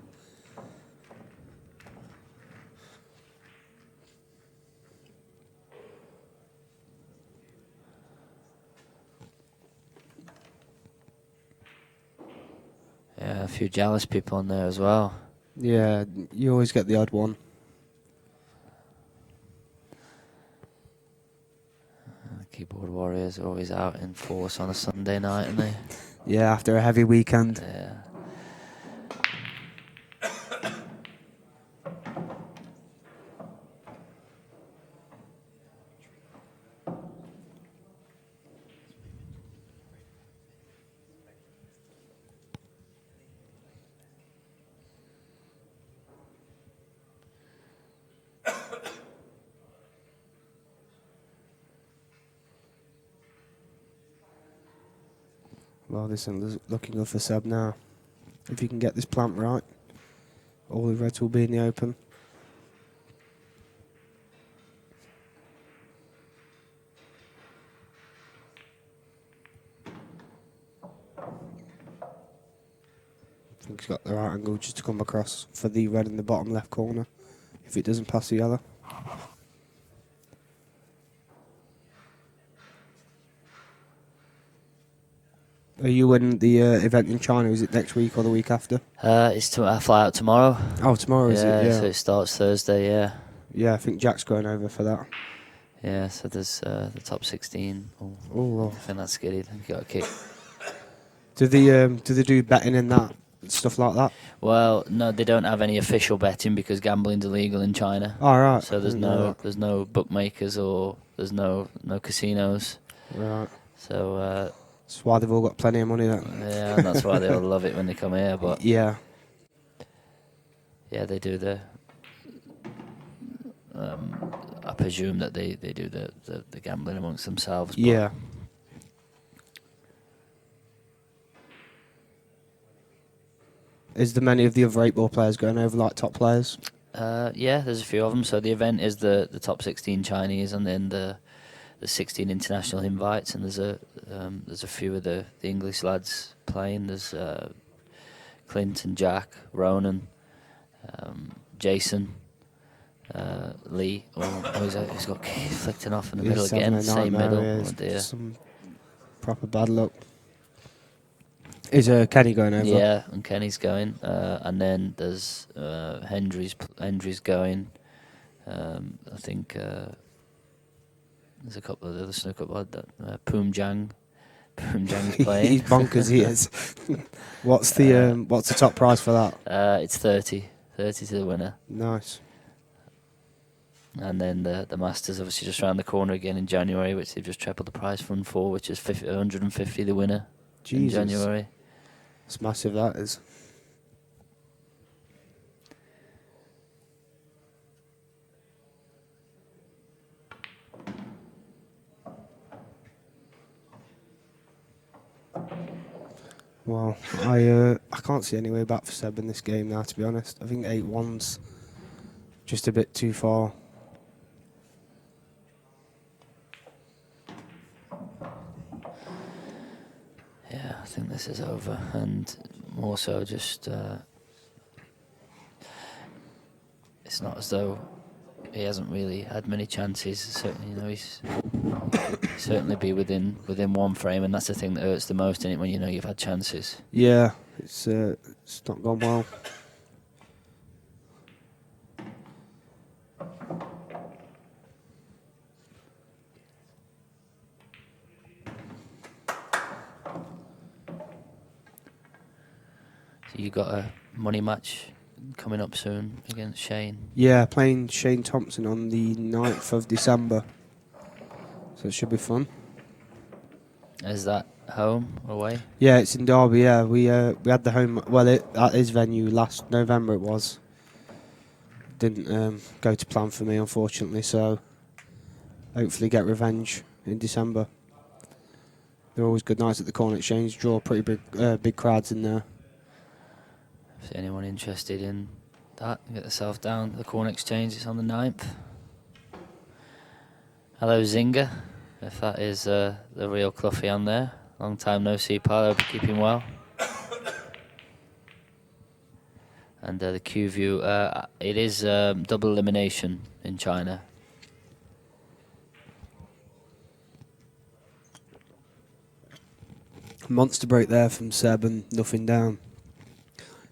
Yeah, a few jealous people on there as well. Yeah, you always get the odd one. Keyboard warriors are always out in force on a Sunday night, aren't they? Yeah, after a heavy weekend. Yeah. Well, this is looking good for Seb now. If he can get this plant right, all the reds will be in the open. I think he's got the right angle just to come across for the red in the bottom left corner. If it doesn't pass the yellow. Are you in the event in China? Is it next week or the week after? I fly out tomorrow. Oh, tomorrow is it? Yeah. So it starts Thursday. Yeah. Yeah, I think Jack's going over for that. Yeah. So there's the top 16. Oh, I think that's good. I think you got a kick. do they do betting in that stuff like that? Well, no, they don't have any official betting because gambling's illegal in China. Oh, right. So there's no bookmakers or there's no casinos. Right. So that's why they've all got plenty of money then. yeah, and that's why they all love it when they come here. But yeah, they do the. I presume that they do the gambling amongst themselves. But yeah. Is there many of the other 8-ball players going over like top players? Yeah, there's a few of them. So the event is the top 16 Chinese, and then the 16 international invites, and there's a few of the English lads playing. There's Clint and Jack, Ronan, Jason, Lee. He's got flicked off in the middle again. Same middle. Yeah, Oh dear. some proper bad luck. Is Kenny going over? Yeah, and Kenny's going, and then there's Hendry's going. I think there's a couple of the other snooker that Poomjang's playing. He's bonkers. He is. What's the top prize for that? It's 30 to the winner. Nice. And then the Masters obviously just round the corner again in January, which they've just trebled the prize fund for, which is 150 the winner. Jesus. In January. It's massive, that is. Well, I can't see any way back for Seb in this game now, to be honest. I think 8-1's just a bit too far. Yeah, I think this is over, and more so just it's not as though he hasn't really had many chances. Certainly, you know, he's certainly be within one frame, and that's the thing that hurts the most in it when you know you've had chances. Yeah, it's not gone well. So you got a money match coming up soon against Shane. Yeah, playing Shane Thompson on the 9th of December. So it should be fun. Is that home or away? Yeah, it's in Derby. Yeah, we had the home. Well, at his venue last November it was. Didn't go to plan for me, unfortunately. So hopefully get revenge in December. They're always good nights at the Corn Exchange. Draw pretty big crowds in there. If there's anyone interested in that, get yourself down to the Corn Exchange. It's on the 9th. Hello, Zinger. If that is the real Cloughie on there. Long time no see, pal. Hope you're keeping well. And the Q-View, it is double elimination in China. Monster break there from Seb and nothing down.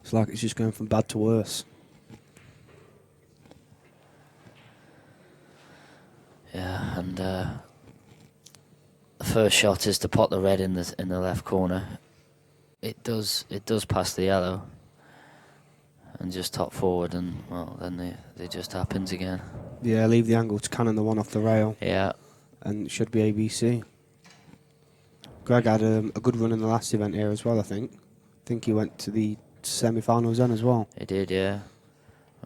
It's like it's just going from bad to worse. Yeah, and the first shot is to pot the red in the left corner. It does pass the yellow, and just top forward, and well, then it just happens again. Yeah, leave the angle to cannon the one off the rail. Yeah, And it should be ABC. Greg had a good run in the last event here as well, I think. I think he went to the semi-finals then as well. he did. Yeah.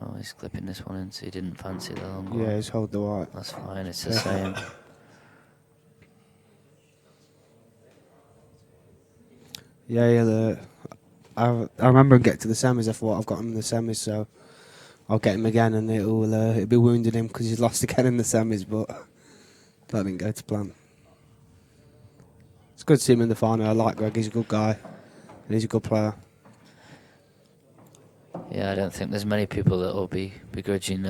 Oh, he's clipping this one in, so he didn't fancy the long one. Yeah, he's hold the white. That's fine. It's the same. Yeah. I remember him getting to the semis. I thought I've got him in the semis, so I'll get him again, and it'll be wounding him because he's lost again in the semis. But that didn't go to plan. It's good to see him in the final. I like Greg. He's a good guy, and he's a good player. Yeah, I don't think there's many people that will be begrudging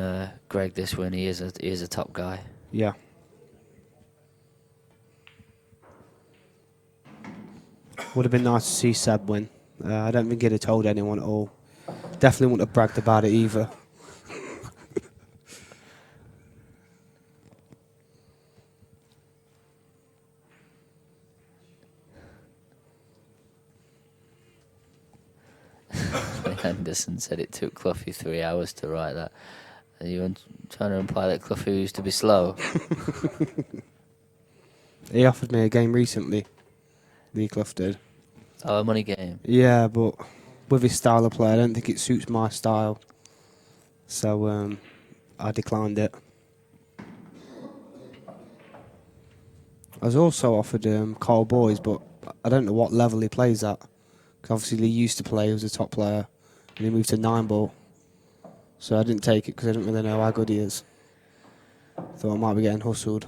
Greg this win. He is a top guy. Yeah. Would have been nice to see Seb win. I don't think he'd have told anyone at all. Definitely wouldn't have bragged about it either. Anderson said it took Cloughie 3 hours to write that. Are you trying to imply that Cloughie used to be slow? He offered me a game recently. Lee Clough did. Oh, a money game. Yeah, but with his style of play, I don't think it suits my style. So I declined it. I was also offered Carl Boys, but I don't know what level he plays at. 'Cause obviously he used to play, he was a top player, and he moved to 9-ball. So I didn't take it because I didn't really know how good he is. Thought I might be getting hustled.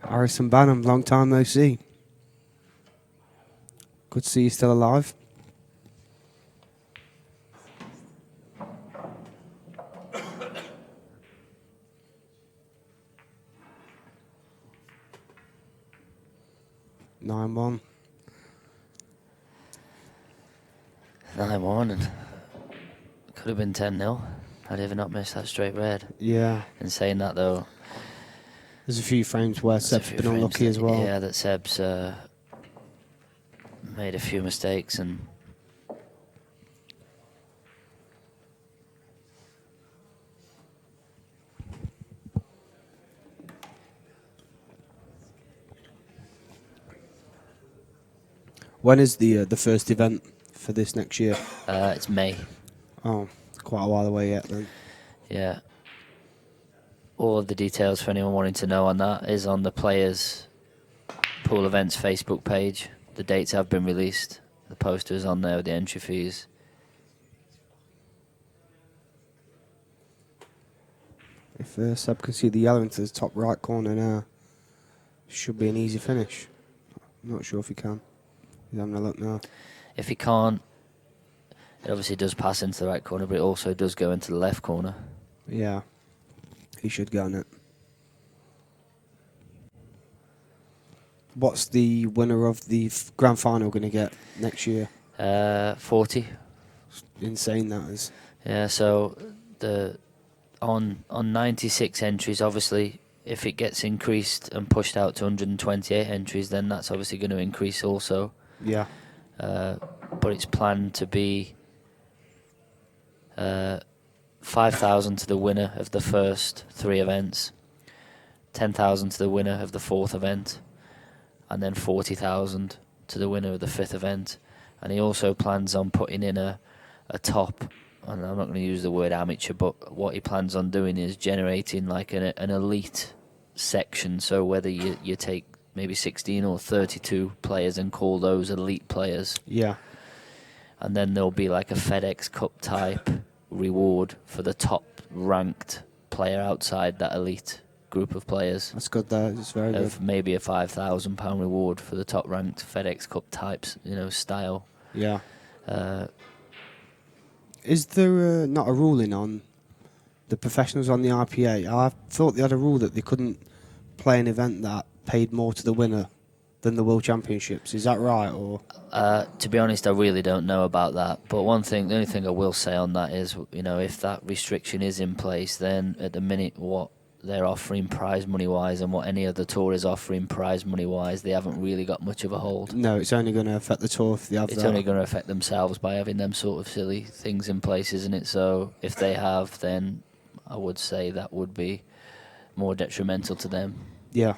Harrison Banham, long time no see. Good to see you still alive. Nine 1. 9-1, and could have been 10-0. I'd even not missed that straight red. Yeah. In saying that, though, There's a few frames where Seb's been unlucky as well. Yeah, that Seb's made a few mistakes, and When is the first event for this next year? it's May. Oh, quite a while away yet then. Yeah. All of the details for anyone wanting to know on that is on the Players Pool Events Facebook page. The dates have been released. The poster's on there with the entry fees. If Seb can see the yellow into the top right corner now, should be an easy finish. I'm not sure if he can. He's having a look now. If he can't, it obviously does pass into the right corner, but it also does go into the left corner. Yeah, he should go on it. What's the winner of the grand final going to get next year? 40. Insane that is. Yeah, so on 96 entries, obviously, if it gets increased and pushed out to 128 entries, then that's obviously going to increase also. Yeah. But it's planned to be 5,000 to the winner of the first 3 events, 10,000 to the winner of the 4th event, and then 40,000 to the winner of the 5th event. And he also plans on putting in a top, and I'm not going to use the word amateur, but what he plans on doing is generating like an elite section. So whether you take maybe 16 or 32 players and call those elite players. Yeah. And then there'll be like a FedEx Cup type reward for the top ranked player outside that elite group of players. That's good though, it's very good. Of maybe a £5,000 reward for the top ranked FedEx Cup types, style. Yeah. Is there not a ruling on the professionals on the RPA? I thought they had a rule that they couldn't play an event that paid more to the winner than the World Championships. Is that right? Or to be honest, I really don't know about that. But the only thing I will say on that is, if that restriction is in place, then at the minute what they're offering prize money wise and what any other tour is offering prize money wise, they haven't really got much of a hold. No, it's only going to affect the tour if they have that. It's only going to affect themselves by having them sort of silly things in place, isn't it? So if they have, then I would say that would be more detrimental to them. Yeah.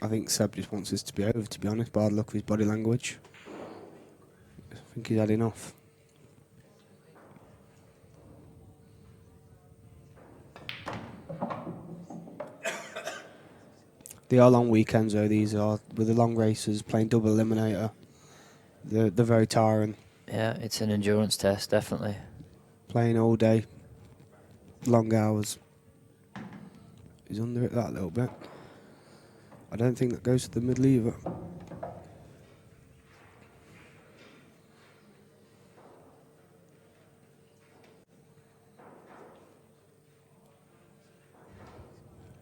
I think Seb just wants us to be over, to be honest, by the look of his body language. I think he's had enough. They are long weekends though, these are, with the long races, playing double eliminator. They're very tiring. Yeah, it's an endurance test, definitely. Playing all day, long hours. He's under it that little bit. I don't think that goes to the middle either.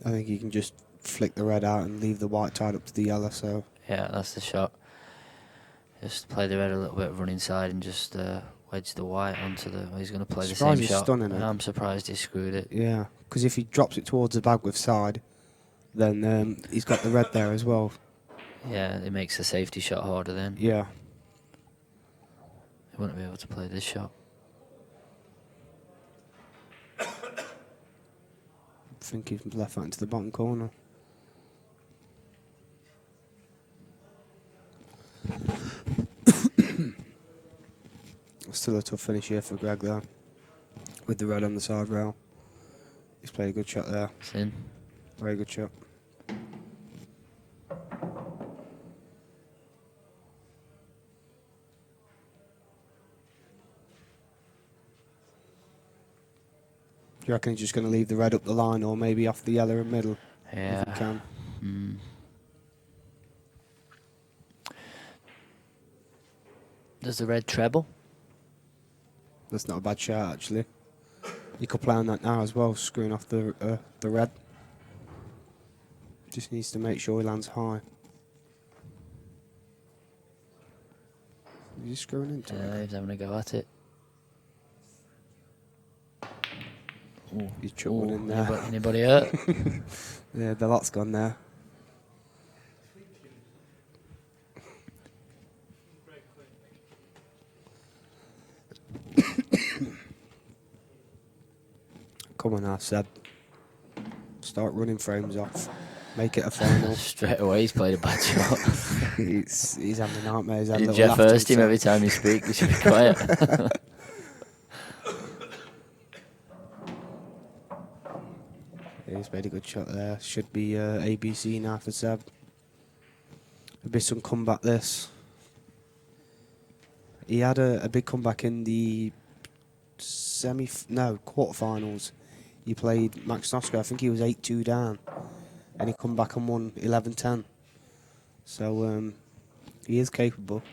I think you can just flick the red out and leave the white tied up to the yellow, so... Yeah, that's the shot. Just play the red a little bit, run inside and just wedge the white onto the... He's going to play the same Surprised he's shot. stunning it. I'm surprised he screwed it. Yeah, because if he drops it towards the bag with side, then he's got the red there as well. Yeah, it makes the safety shot harder then. Yeah. He wouldn't be able to play this shot. I think he's left that into the bottom corner. Still a tough finish here for Greg though, with the red on the side rail. He's played a good shot there. It's in. Very good shot. Do you reckon he's just going to leave the red up the line or maybe off the yellow and middle? Yeah. If he can. Does the red treble? That's not a bad shot actually. You could play on that now as well, screwing off the red. Just needs to make sure he lands high. Is he screwing into Yeah, it? he's having a go at it. Ooh. He's chucked one in there. Anybody hurt? Yeah, the lot's gone there. Come on now, Seb. Start running frames off. Make it a final. Straight away, he's played a bad shot. he's having a nightmare. He's had a You little Jeff laugh to Hurst him himself. every time you speak. You should be quiet. He's made a good shot there. Should be ABC now for Seb. There'll be some comeback this. He had a big comeback in the quarterfinals. He played Max Noska. I think he was 8-2 down, and he come back and won 11-10. So he is capable.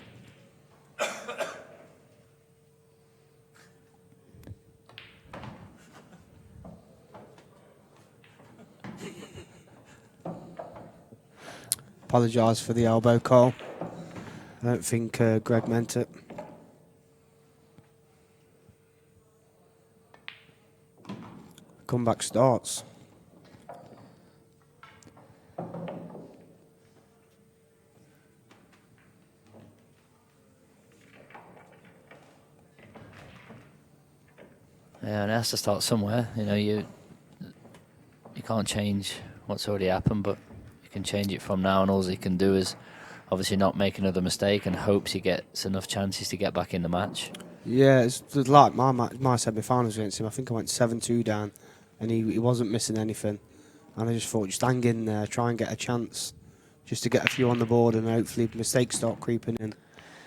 Apologise for the elbow, Cole. I don't think Greg meant it. Comeback starts. Yeah, and it has to start somewhere. You know, you can't change what's already happened, but you can change it from now, and all he can do is obviously not make another mistake and hopes he gets enough chances to get back in the match. Yeah, it's like my semi-finals against him. I think I went 7-2 down, and he wasn't missing anything. And I just thought, just hang in there, try and get a chance, just to get a few on the board, and hopefully mistakes start creeping in.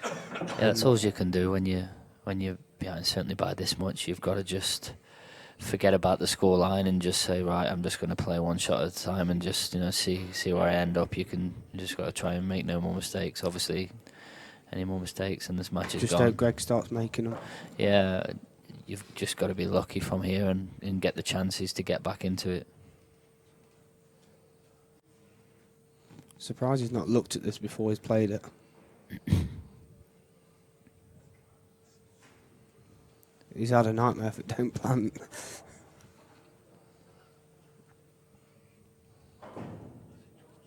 Yeah, that's all you can do when you're behind, certainly by this much. You've got to just forget about the score line and just say, right, I'm just going to play one shot at a time and just, you know, see where I end up. You just got to try and make no more mistakes. Obviously, any more mistakes and this match is Just gone. hope Greg starts making them. Yeah, you've just got to be lucky from here and get the chances to get back into it. Surprised he's not looked at this before he's played it. He's had a nightmare if it don't plant.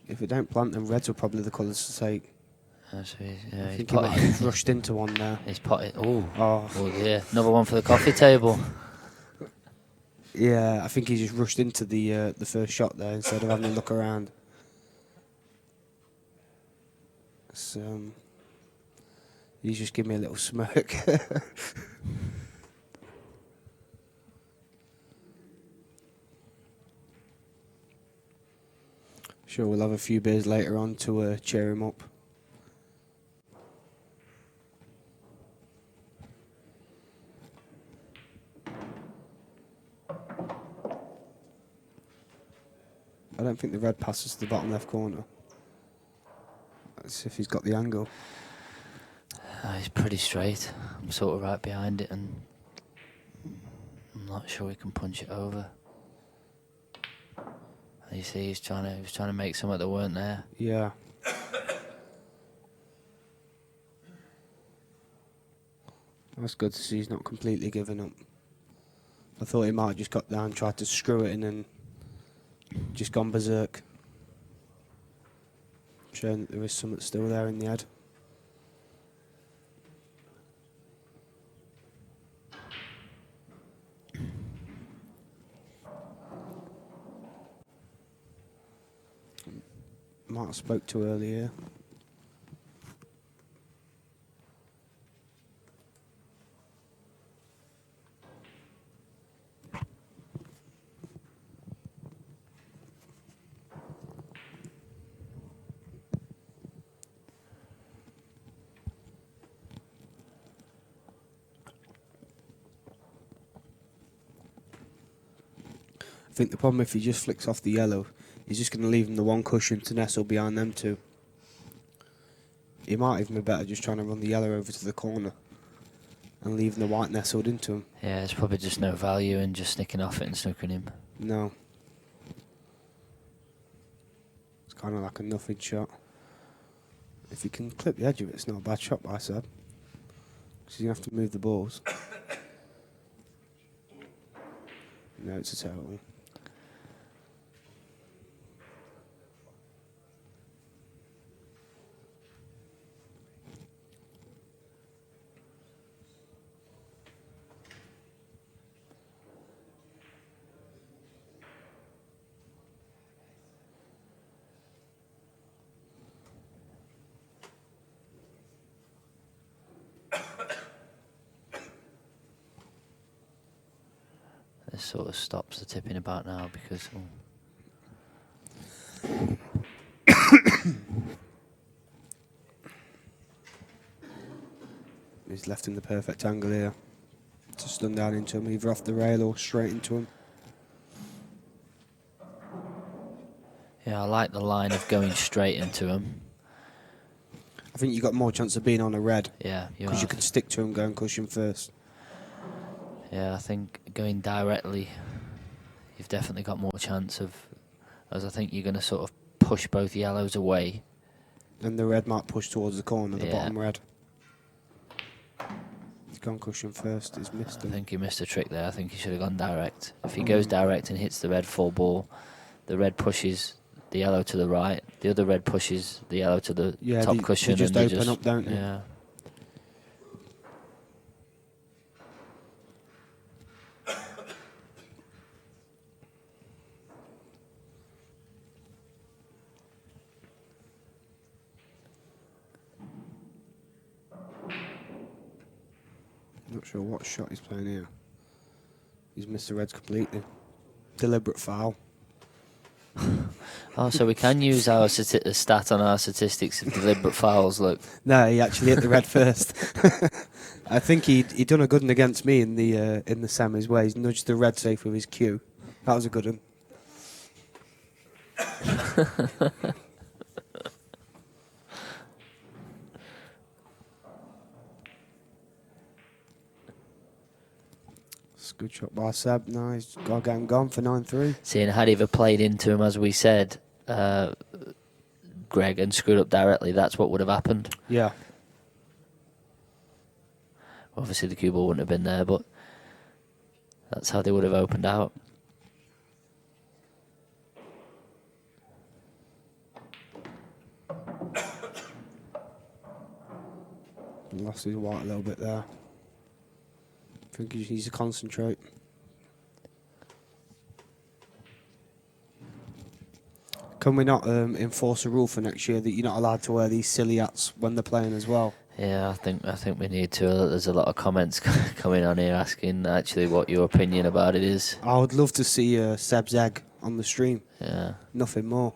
If it don't plant, then reds are probably the colours to take. So I think he might have rushed into one there. He's potted. Oh Oh, yeah, another one for the coffee table. yeah, I think he just rushed into the first shot there instead of having a look around. So, he's just giving me a little smirk. Sure, we'll have a few beers later on to cheer him up. I don't think the red passes to the bottom left corner. Let's see if he's got the angle. He's pretty straight. I'm sort of right behind it, and I'm not sure he can punch it over. You see, he was trying to make something that weren't there. Yeah. That's good to see he's not completely given up. I thought he might have just got down, tried to screw it in and just gone berserk. Showing that there is something still there in the head. Might have spoke to earlier. I think the problem if he just flicks off the yellow, he's just going to leave him the one cushion to nestle behind them two. He might even be better just trying to run the yellow over to the corner and leaving the white nestled into him. Yeah, there's probably just no value in just snicking off it and snooking him. No. It's kind of like a nothing shot. If you can clip the edge of it, it's not a bad shot by Seb. Because you have to move the balls. No, it's a terrible. this sort of stops the tipping about now because. He's left in the perfect angle here to stun down into him, either off the rail or straight into him. Yeah, I like the line of going straight into him. I think you got more chance of being on a red. Yeah, because you can stick to him going cushion first. Yeah, I think going directly, you've definitely got more chance of, as I think you're going to sort of push both yellows away. And the red might push towards the corner, the Yeah. bottom red. He's gone cushion first, he's missed I him. think he missed a trick there. I think he should have gone direct. If he goes direct and hits the red full ball, the red pushes the yellow to the right, the other red pushes the yellow to the top cushion. They just and open up, don't they? Yeah. Not sure what shot he's playing here. He's missed the reds completely. Deliberate foul. Oh, so we can use our stat on our statistics of deliberate fouls. Look. No, he actually hit the red first. I think he done a good one against me in the semis where he's nudged the red safe with his cue. That was a good one. It's a good shot by Seb. Nice. Got to get him gone for 9-3. Seeing had he ever played into him, as we said, Greg, and screwed up directly, that's what would have happened. Yeah. Obviously, the cue ball wouldn't have been there, but that's how they would have opened out. Lost his white a little bit there. I think he needs to concentrate. Can we not enforce a rule for next year that you're not allowed to wear these silly hats when they're playing as well? Yeah, I think we need to. There's a lot of comments coming on here asking actually what your opinion about it is. I would love to see Seb's egg on the stream. Yeah. Nothing more.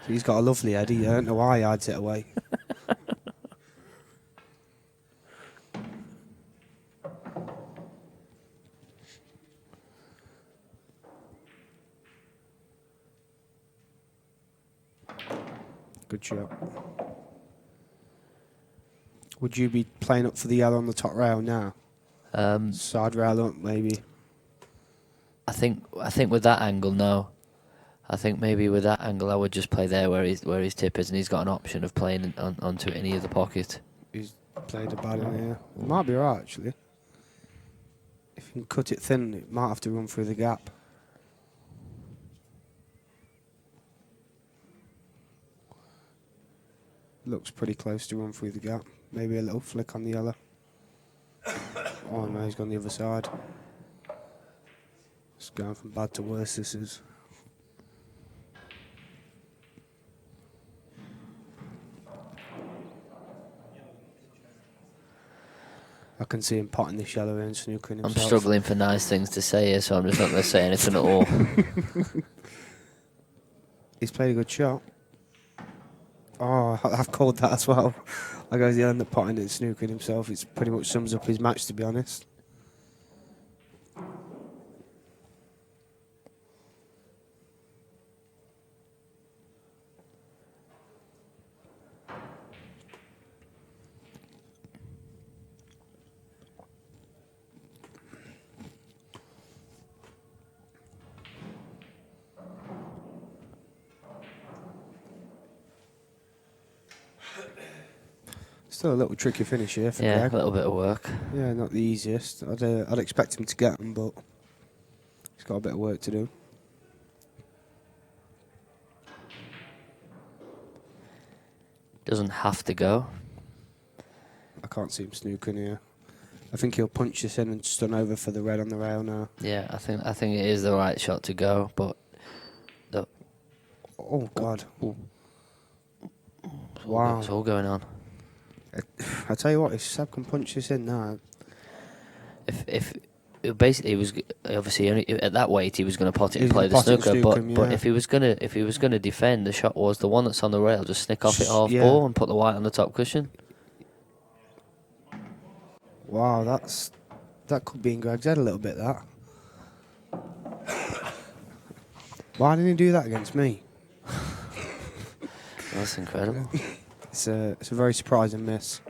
He's got a lovely head. I don't know why he hides it away. Good shot. Would you be playing up for the yellow on the top rail now? Side rail up, maybe. I think with that angle, no. I think maybe with that angle, I would just play there where his tip is, and he's got an option of playing onto any other pocket. He's played a bad in here. It might be right actually. If you can cut it thin, it might have to run through the gap. Looks pretty close to run through the gap. Maybe a little flick on the yellow. Oh no, he's gone the other side. It's going from bad to worse, this is. I can see him potting this yellow and snookering himself. I'm struggling for nice things to say here, so I'm just not going to say anything at all. He's played a good shot. Oh, I've called that as well. I guess he'll end up potting and snookering himself. It pretty much sums up his match, to be honest. Still a little tricky finish here for Yeah, Greg. a little bit of work. Yeah, not the easiest. I'd expect him to get them, but he's got a bit of work to do. Doesn't have to go. I can't see him snooking here. I think he'll punch this in and stun over for the red on the rail now. Yeah, I think it is the right shot to go, but Oh God! it's Wow! all going on. I tell you what, if Seb can punch this in now, If basically he was obviously only, at that weight he was going to pot it He and was play gonna the pot it and snooker. snook him, But yeah. if he was gonna defend, the shot was the one that's on the rail. Just snick off it half Yeah. ball and put the white on the top cushion. Wow, that could be in Greg's head a little bit. That. Why didn't he do that against me? That's incredible. It's a very surprising miss.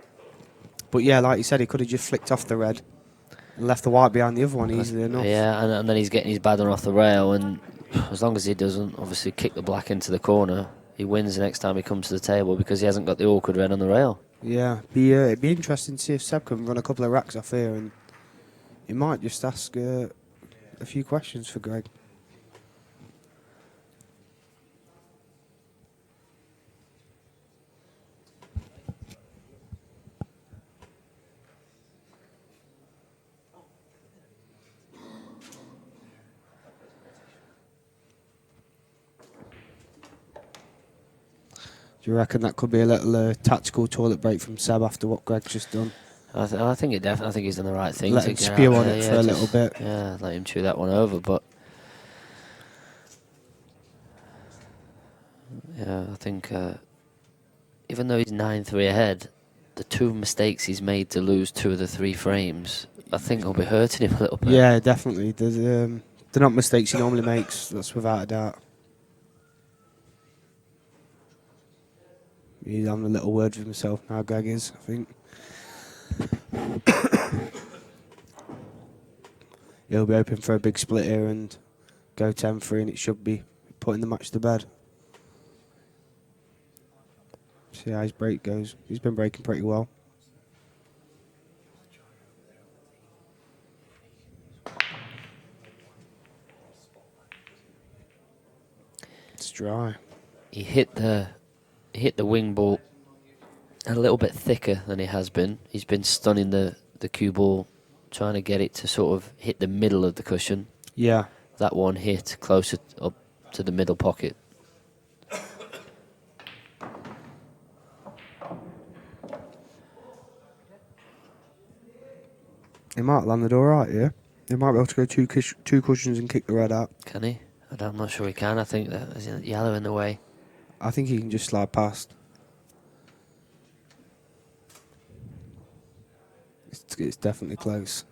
But yeah, like you said, he could have just flicked off the red and left the white behind the other one easily enough. Yeah, and then he's getting his bad one off the rail, and as long as he doesn't obviously kick the black into the corner, he wins the next time he comes to the table because he hasn't got the awkward red on the rail. Yeah, it'd be interesting to see if Seb can run a couple of racks off here, and he might just ask a few questions for Greg. Do you reckon that could be a little tactical toilet break from Seb after what Greg's just done? I think he's done the right thing. Let to him get spew out on there, it yeah, for a just- little bit. Yeah, let him chew that one over. But yeah, I think even though he's 9-3 ahead, the 2 mistakes he's made to lose 2 of the 3 frames, I think will be hurting him a little bit. Yeah, definitely. They're not mistakes he normally makes, that's without a doubt. He's having a little word with himself now, Greg is, I think. He'll be hoping for a big split here and go 10-3, and it should be putting the match to bed. See how his break goes. He's been breaking pretty well. It's dry. He hit the wing ball a little bit thicker than he has been. He's been stunning the cue ball, trying to get it to sort of hit the middle of the cushion. Yeah. That one hit closer up to the middle pocket. He might land it all right, yeah? He might be able to go two cushions and kick the red out. Can he? I'm not sure he can. I think there's a yellow in the way. I think he can just slide past. It's definitely close.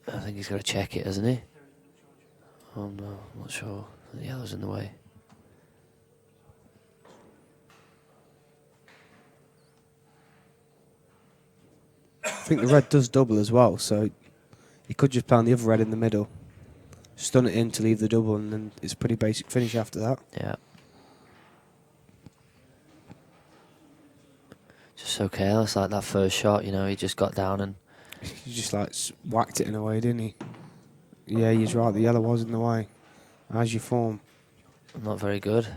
I think he's got to check it, hasn't he? Oh no, I'm not sure. The yellow's in the way. I think the red does double as well, so he could just play on the other red in the middle, stun it in to leave the double, and then it's a pretty basic finish after that. Yeah. Just so careless, like that first shot, you know, he just got down and... He just like whacked it in a way, didn't he? Yeah, he's right, the yellow was in the way. How's your form? Not very good.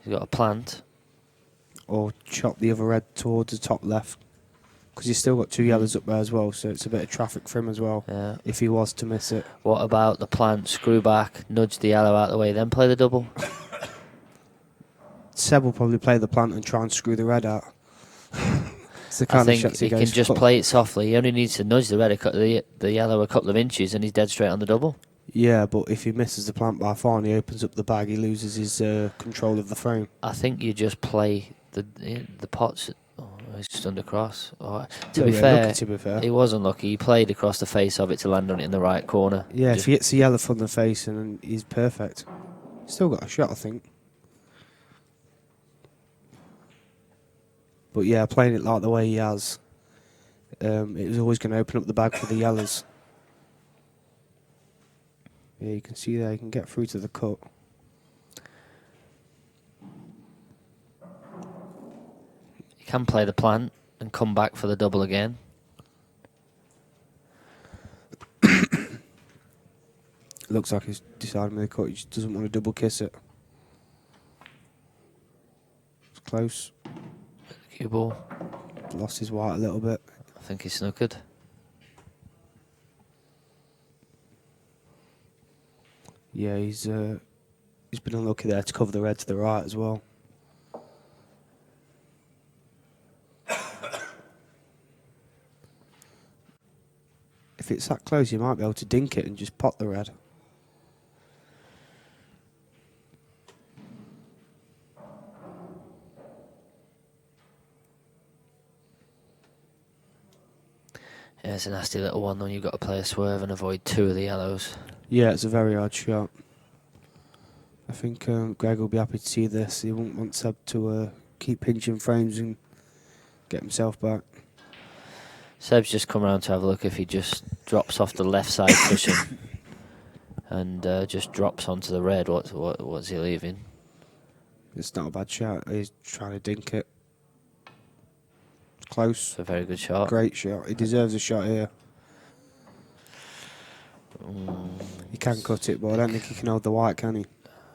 He's got a plant. Or chop the other red towards the top left. Because he's still got 2 yellows up there as well, so it's a bit of traffic for him as well, Yeah. if he was to miss it. What about the plant? Screw back, nudge the yellow out of the way, then play the double? Seb will probably play the plant and try and screw the red out. It's the I kind of think shots he can goes just for. play it softly. He only needs to nudge the yellow a couple of inches and he's dead straight on the double. Yeah, but if he misses the plant by far and he opens up the bag, he loses his control of the frame. I think you just play the pots. Oh, he's just under cross. Oh, to be fair, he was unlucky. He played across the face of it to land on it in the right corner. Yeah, Just if he hits the yellow from the face, and he's perfect. Still got a shot, I think. But yeah, playing it like the way he has, it was always going to open up the bag for the yellows. Yeah, you can see there, he can get through to the cut. he can play the plant and come back for the double again. Looks like he's decided with the cut, he just doesn't want to double kiss it. It's close. Cue ball. Lost his white a little bit. I think he's snookered. Yeah, he's been unlucky there to cover the red to the right as well. If if it's that close, you might be able to dink it and just pot the red. Yeah, it's a nasty little one, though. You've got to play a swerve and avoid 2 of the yellows. Yeah, it's a very hard shot. I think Greg will be happy to see this. He won't want Seb to keep pinching frames and get himself back. Seb's just come around to have a look if he just drops off the left side cushion and just drops onto the red. What's he leaving? It's not a bad shot. He's trying to dink it. Close. It's a very good shot. Great shot. He deserves a shot here. He can cut it, but I don't think he can hold the white, can he?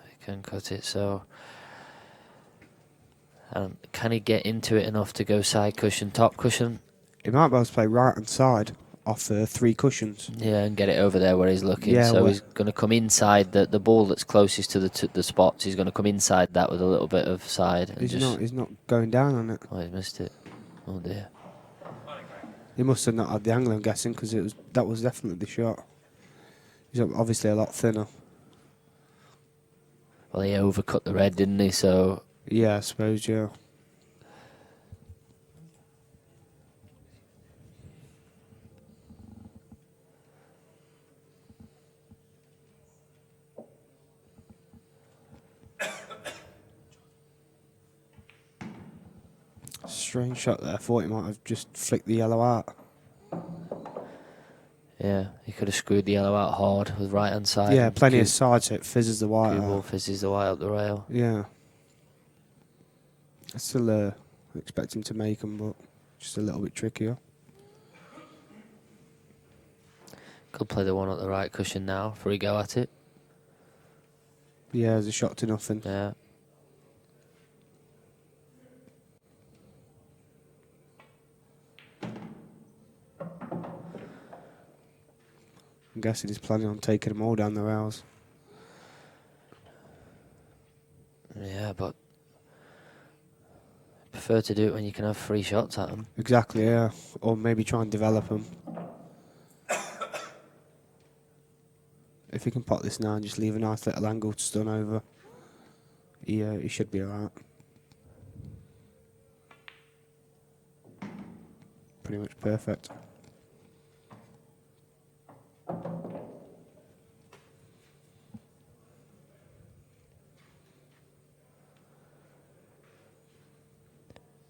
He can cut it, so... can he get into it enough to go side cushion, top cushion? He might be able to play right hand side off 3 cushions. Yeah, and get it over there where he's looking. Yeah, so he's going to come inside the ball that's closest to the spots. He's going to come inside that with a little bit of side. And He's not going down on it. Oh, he's missed it. Oh dear. He must have not had the angle, I'm guessing, because that was definitely the shot. He's obviously a lot thinner. Well, he overcut the red, didn't he? So yeah, I suppose, yeah. Strange shot there. I thought he might have just flicked the yellow out. yeah, he could have screwed the yellow out hard with right hand side. Yeah, plenty of side so it fizzes the white Ball out. fizzes the white up the rail. Yeah. I still expect him to make them, but just a little bit trickier. Could play the one at the right cushion now for a go at it. Yeah, there's a shot to nothing. Yeah. I'm guessing he's planning on taking them all down the rails. Yeah, but I prefer to do it when you can have 3 shots at them. Exactly, yeah. Or maybe try and develop them. If he can pot this now and just leave a nice little angle to stun over, he should be alright. Pretty much perfect.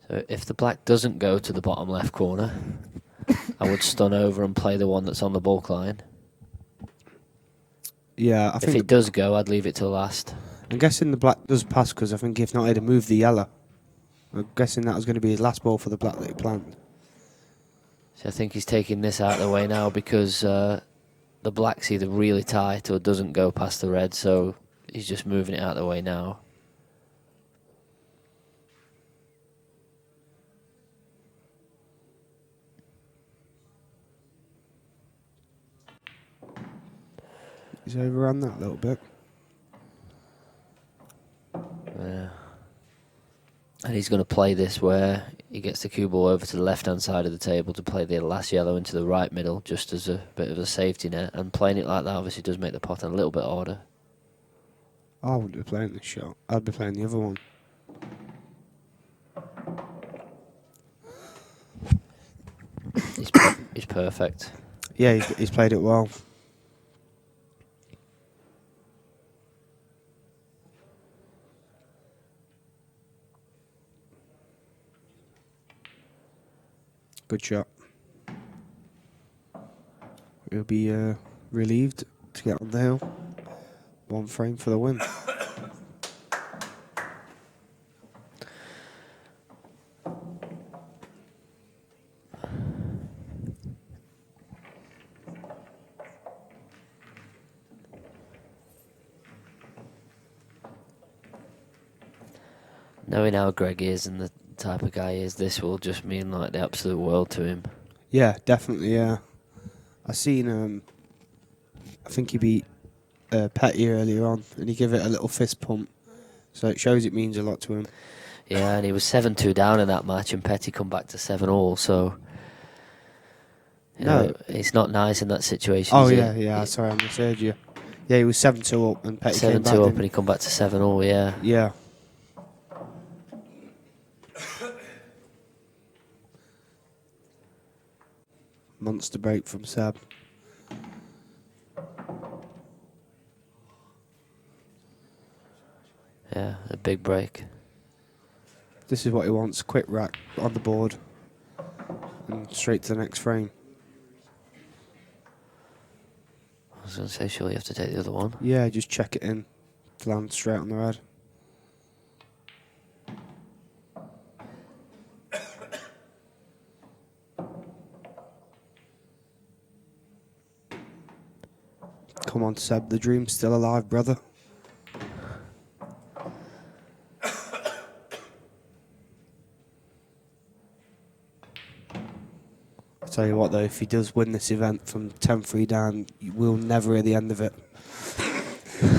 So if the black doesn't go to the bottom left corner, I would stun over and play the one that's on the balk line. Yeah, I If think it does go, I'd leave it till last. I'm guessing the black does pass because I think if not, he'd have moved the yellow. I'm guessing that was going to be his last ball for the black that he planned. So I think he's taking this out of the way now because the black's either really tight or doesn't go past the red, so he's just moving it out of the way now. He's overrun that a little bit. Yeah. And he's going to play this where he gets the cue ball over to the left-hand side of the table to play the last yellow into the right middle, just as a bit of a safety net. And playing it like that obviously does make the pot a little bit harder. I wouldn't be playing this shot. I'd be playing the other one. He's perfect. Yeah, he's played it well. Good shot. He'll be relieved to get on the hill. 1 frame for the win. Knowing how Greg is and the type of guy he is, this will just mean like the absolute world to him. Yeah, definitely, yeah. I seen, I think he beat Petty earlier on, and he gave it a little fist pump. So it shows it means a lot to him. Yeah, and he was 7-2 down in that match, and Petty come back to 7-all, so No. It's not nice in that situation. Oh is yeah, it? yeah. Sorry, I misheard you. Yeah, he was 7-2 up, and Petty came 7-2 back. up, didn't and he come back to 7-all. Yeah. Yeah. Monster break from Seb. Yeah, a big break. This is what he wants: quick rack on the board, and straight to the next frame. I was going to say, sure, you have to take the other one. Yeah, just check it in to land straight on the red. Come on, Seb, the dream's still alive, brother. I tell you what, though, if he does win this event from 10-3 down, we'll never hear the end of it.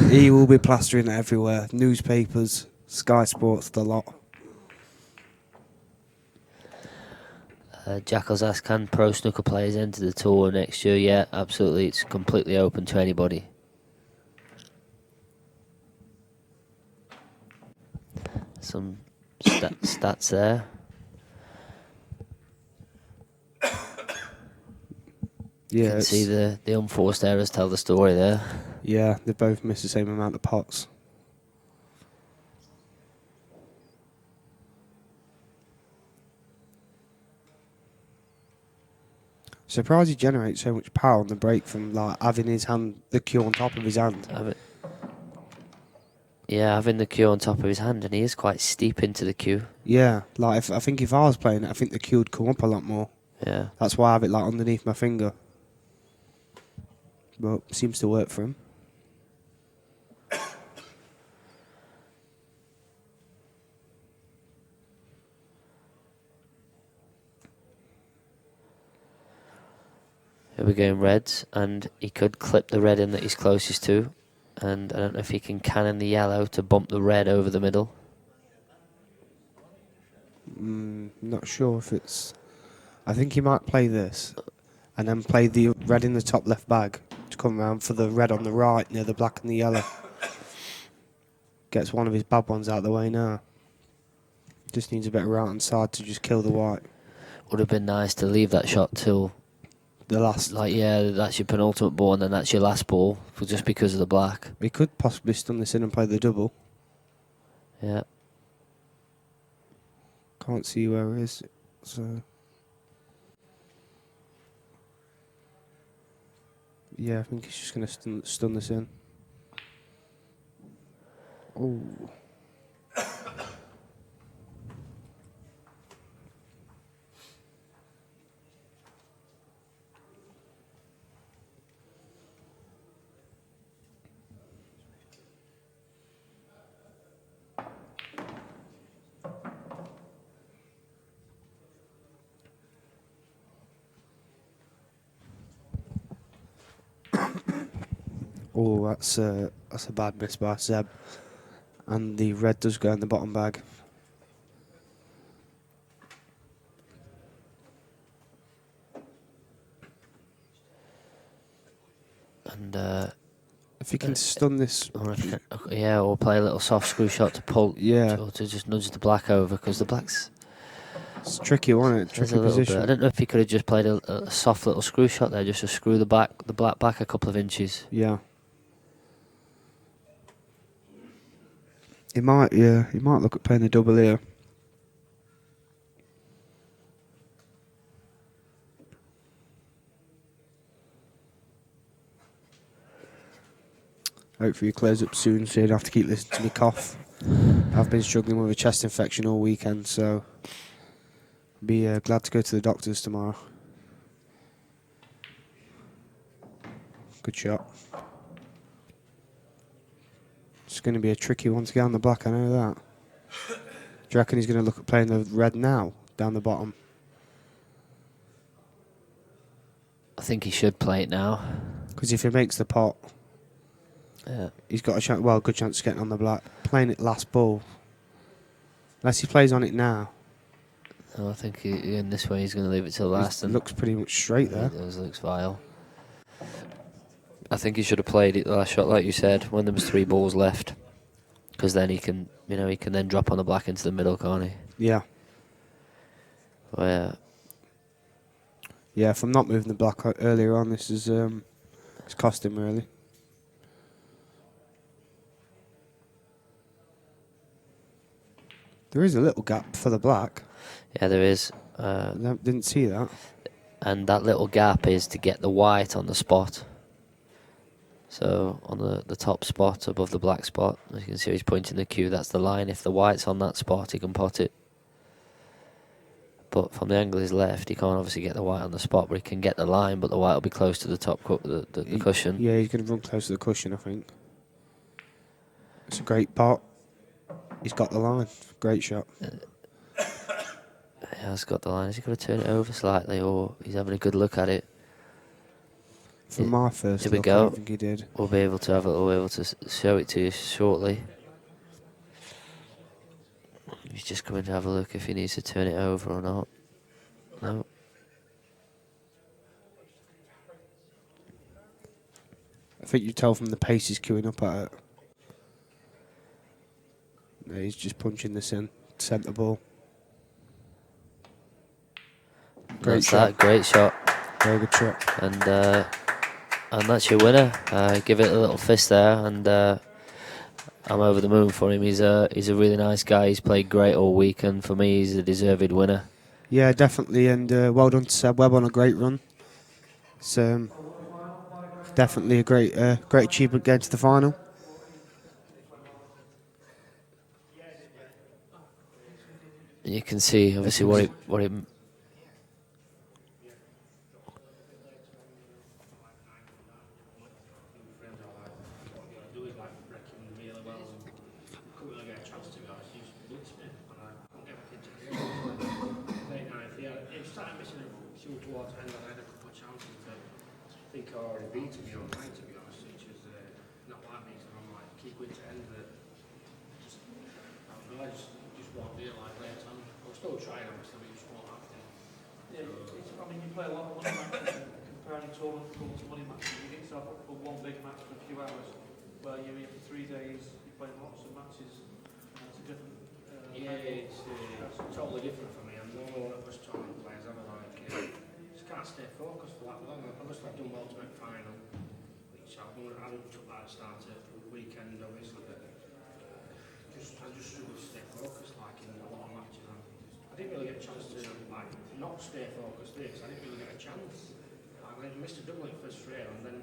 He will be plastering it everywhere. Newspapers, Sky Sports, the lot. Jackal's asked, can pro snooker players enter the tour next year? Yeah, absolutely. It's completely open to anybody. Some stats there. Yeah, You can see the unforced errors tell the story there. yeah, they both miss the same amount of pots. Surprised he generates so much power on the break from like having his hand, the cue on top of his hand. Having the cue on top of his hand, and he is quite steep into the cue. Yeah, like I think if I was playing it, I think the cue would come up a lot more. Yeah. That's why I have it like underneath my finger. But seems to work for him. Here we go in reds, and he could clip the red in that he's closest to, and I don't know if he can cannon the yellow to bump the red over the middle. Not sure if it's... I think he might play this, and then play the red in the top left bag to come around for the red on the right near the black and the yellow. Gets one of his bad ones out of the way now. Just needs a bit of right hand side to just kill the white. Would have been nice to leave that shot till... The last... Like, yeah, that's your penultimate ball, and then that's your last ball, just because of the black. He could possibly stun this in and play the double. Yeah. Can't see where it is, so... Yeah, I think he's just going to stun this in. Oh. Oh, that's a bad miss by Seb. And the red does go in the bottom bag. And if he can stun this... yeah, or play a little soft screw shot to pull... Yeah. Or to just nudge the black over, because the black's... It's tricky, wasn't it? Tricky position. I don't know if he could have just played a soft little screw shot there, just to screw the black back a couple of inches. Yeah. He might, yeah. He might look at playing the double here. Hopefully he clears up soon, so you don't have to keep listening to me cough. I've been struggling with a chest infection all weekend, so be glad to go to the doctors tomorrow. Good shot. It's going to be a tricky one to get on the black, I know that. Do you reckon he's going to look at playing the red now, down the bottom? I think he should play it now. Because if he makes the pot, yeah, he's got a chance, well, good chance of getting on the black. Playing it last ball. Unless he plays on it now. No, I think in this way he's going to leave it till last. It And looks pretty much straight there. it does, looks vile. I think he should have played it the last shot, like you said, when there was 3 balls left, because then he can, he can then drop on the black into the middle, can't he? Yeah. Well, Yeah, if I'm not moving the black earlier on, this is it's cost him really. There is a little gap for the black. yeah, there is. Didn't see that. And that little gap is to get the white on the spot. So on the top spot above the black spot, as you can see he's pointing the cue, that's the line. If the white's on that spot, he can pot it. But from the angle he's left, he can't obviously get the white on the spot, but he can get the line, but the white will be close to the top the cushion. Yeah, he's going to run close to the cushion, I think. It's a great pot. He's got the line. Great shot. He has got the line. Is he going to turn it over slightly, or he's having a good look at it? From my first Here we look, go. I don't think he did. We'll be able to have it. We'll be able to show it to you shortly. He's just coming to have a look if he needs to turn it over or not. No. I think you tell from the pace he's queuing up at it. No, he's just punching this in. Centre ball. That's that. Great shot. Very good shot. And that's your winner. Give it a little fist there, and I'm over the moon for him. He's a really nice guy. He's played great all week, and for me, he's a deserved winner. Yeah, definitely, and well done to Seb Webb on a great run. It's definitely a great achievement getting to the final. You can see obviously what it play a lot of money matches, comparing tournament pool to money matches. You get yourself up for one big match for a few hours, where you're here for 3 days, you play lots of matches, and it's a different... it's totally different for me. I'm more of us tournament players. I'm like, just can't stay focused for that long. Obviously I've done well to make final, which I took that start at the weekend obviously, but I just struggle to stay focused like in a lot of matches. I didn't really get a chance to like not stay focused there, because I didn't really get a chance. I missed a double in first frame, and then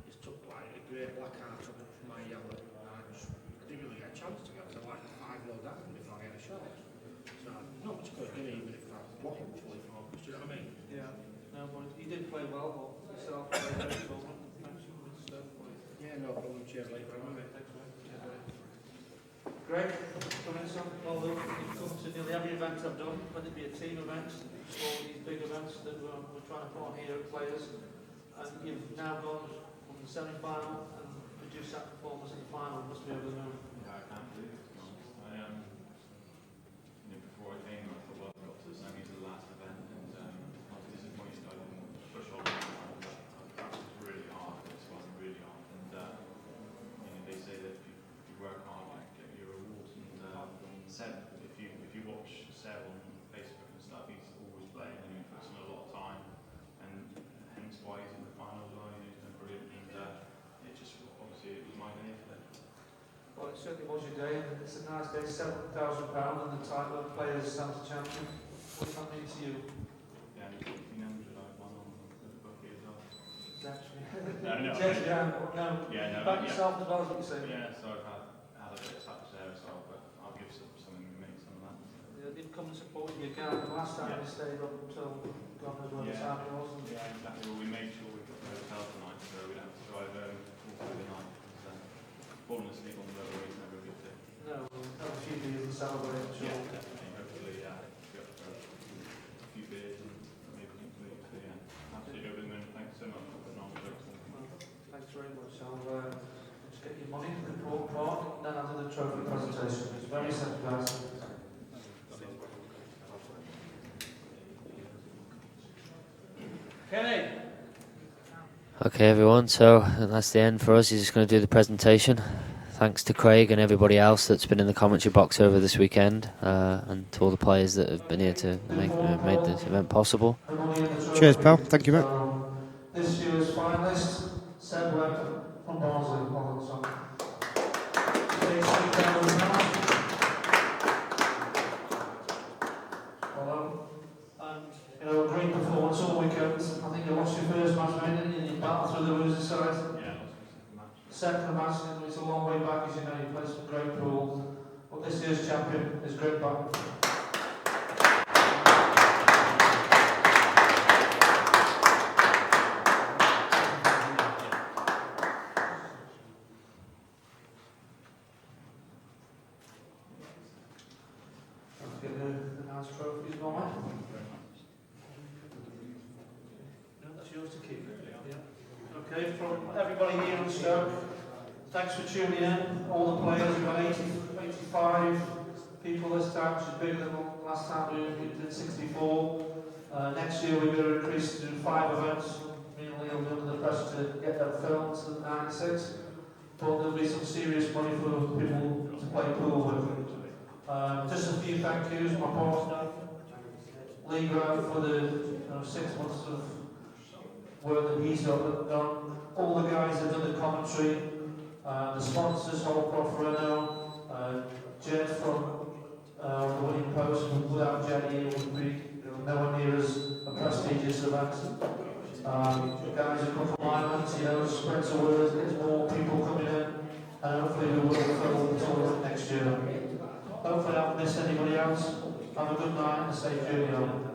just took like a great black card from my yellow. I didn't really get a chance to go, so I like 5-0 down before I get a shot. So not much good in even if I wasn't fully focused, do you know what I mean? Yeah, no, but he did play well, but yourself played very well. Yeah, no problem. Cheers, late. Thanks, mate. Greg, come in, son. Well done. You've come to nearly every event I've done, whether it be a team event or these big events that we're trying to put on here at Players. And you've now gone from the semi-final and produced that performance in the final. Must be over the moon. Yeah, I can't believe it, to be honest. Before I came, I thought, well, I got to the semis of the last event, and I was disappointed I didn't push on. That was really hard. This one really hard, and they say that if you work hard, you get your rewards. And Seb, if you watch Seb on Facebook and stuff, he's always playing and he puts in a lot of time, and hence why he's in the final as well. He's been brilliant, and it just obviously it was my day today. Well, it certainly was your day, and it's a nice day. £7,000 and the title of Players Centre Champion. What does that mean to you? Yeah, and 1,400 I won on the bookie as well. It's actually... No. no. Yeah, no. Back yourself as well, is what you're saying. Yeah, so I've had a bit of touch there as well, but I'll give something to make some of that. Yeah, they've come and supported you again. The last time they stayed up until God knows when the time it was. Yeah, exactly. Well, we made sure we got the hotel tonight, so we don't have to drive home all through the night. Falling asleep on the motorway is never a good thing. No, we'll have a few beers and celebrate, I'm sure. Yeah, definitely. Hopefully, go for a few beers and maybe include. So, yeah, absolutely over the moon. Thanks so much for putting on the jokes. Thanks very much. I'll just get your money in the broad part and then I'll do the trophy presentation. It's very simple, guys. Kenny. Okay, everyone, so that's the end for us. He's just going to do the presentation. Thanks to Craig and everybody else that's been in the commentary box over this weekend, and to all the players that have been here to make made this event possible. Cheers, pal. Thank you, mate. This year's finalist, SEB from Barnsley. And, you know, a great performance all weekend. I think you lost your first match, mate, didn't you? You battled through the losing side. Yeah, Second match, it's a long way back, as you know, you played some great pool. But this year's champion is Greg Batten. Let's get the nice trophies going. No, that's yours to keep. Yeah. Okay, from everybody here in Stoke, thanks for tuning in. All the players, we've got 85 people this time, which is bigger than last time we did 64. Next year we're going to increase to 5 events. Me and Lee will be under the pressure to get them filmed to 96. But there'll be some serious money for people to play pool with. Just a few thank yous. My partner, Lee Grant, for the 6 months of work that he's done. All the guys that done the commentary, the sponsors, Holcroft Renault, Jed from the Winning Post. Without Jed, it would be nowhere near as a prestigious event. The guys who come from Ireland, spread the word, there's more people coming in, and hopefully we will fill the tournament next year. Hopefully I haven't missed anybody else. Have a good night and a safe journey home.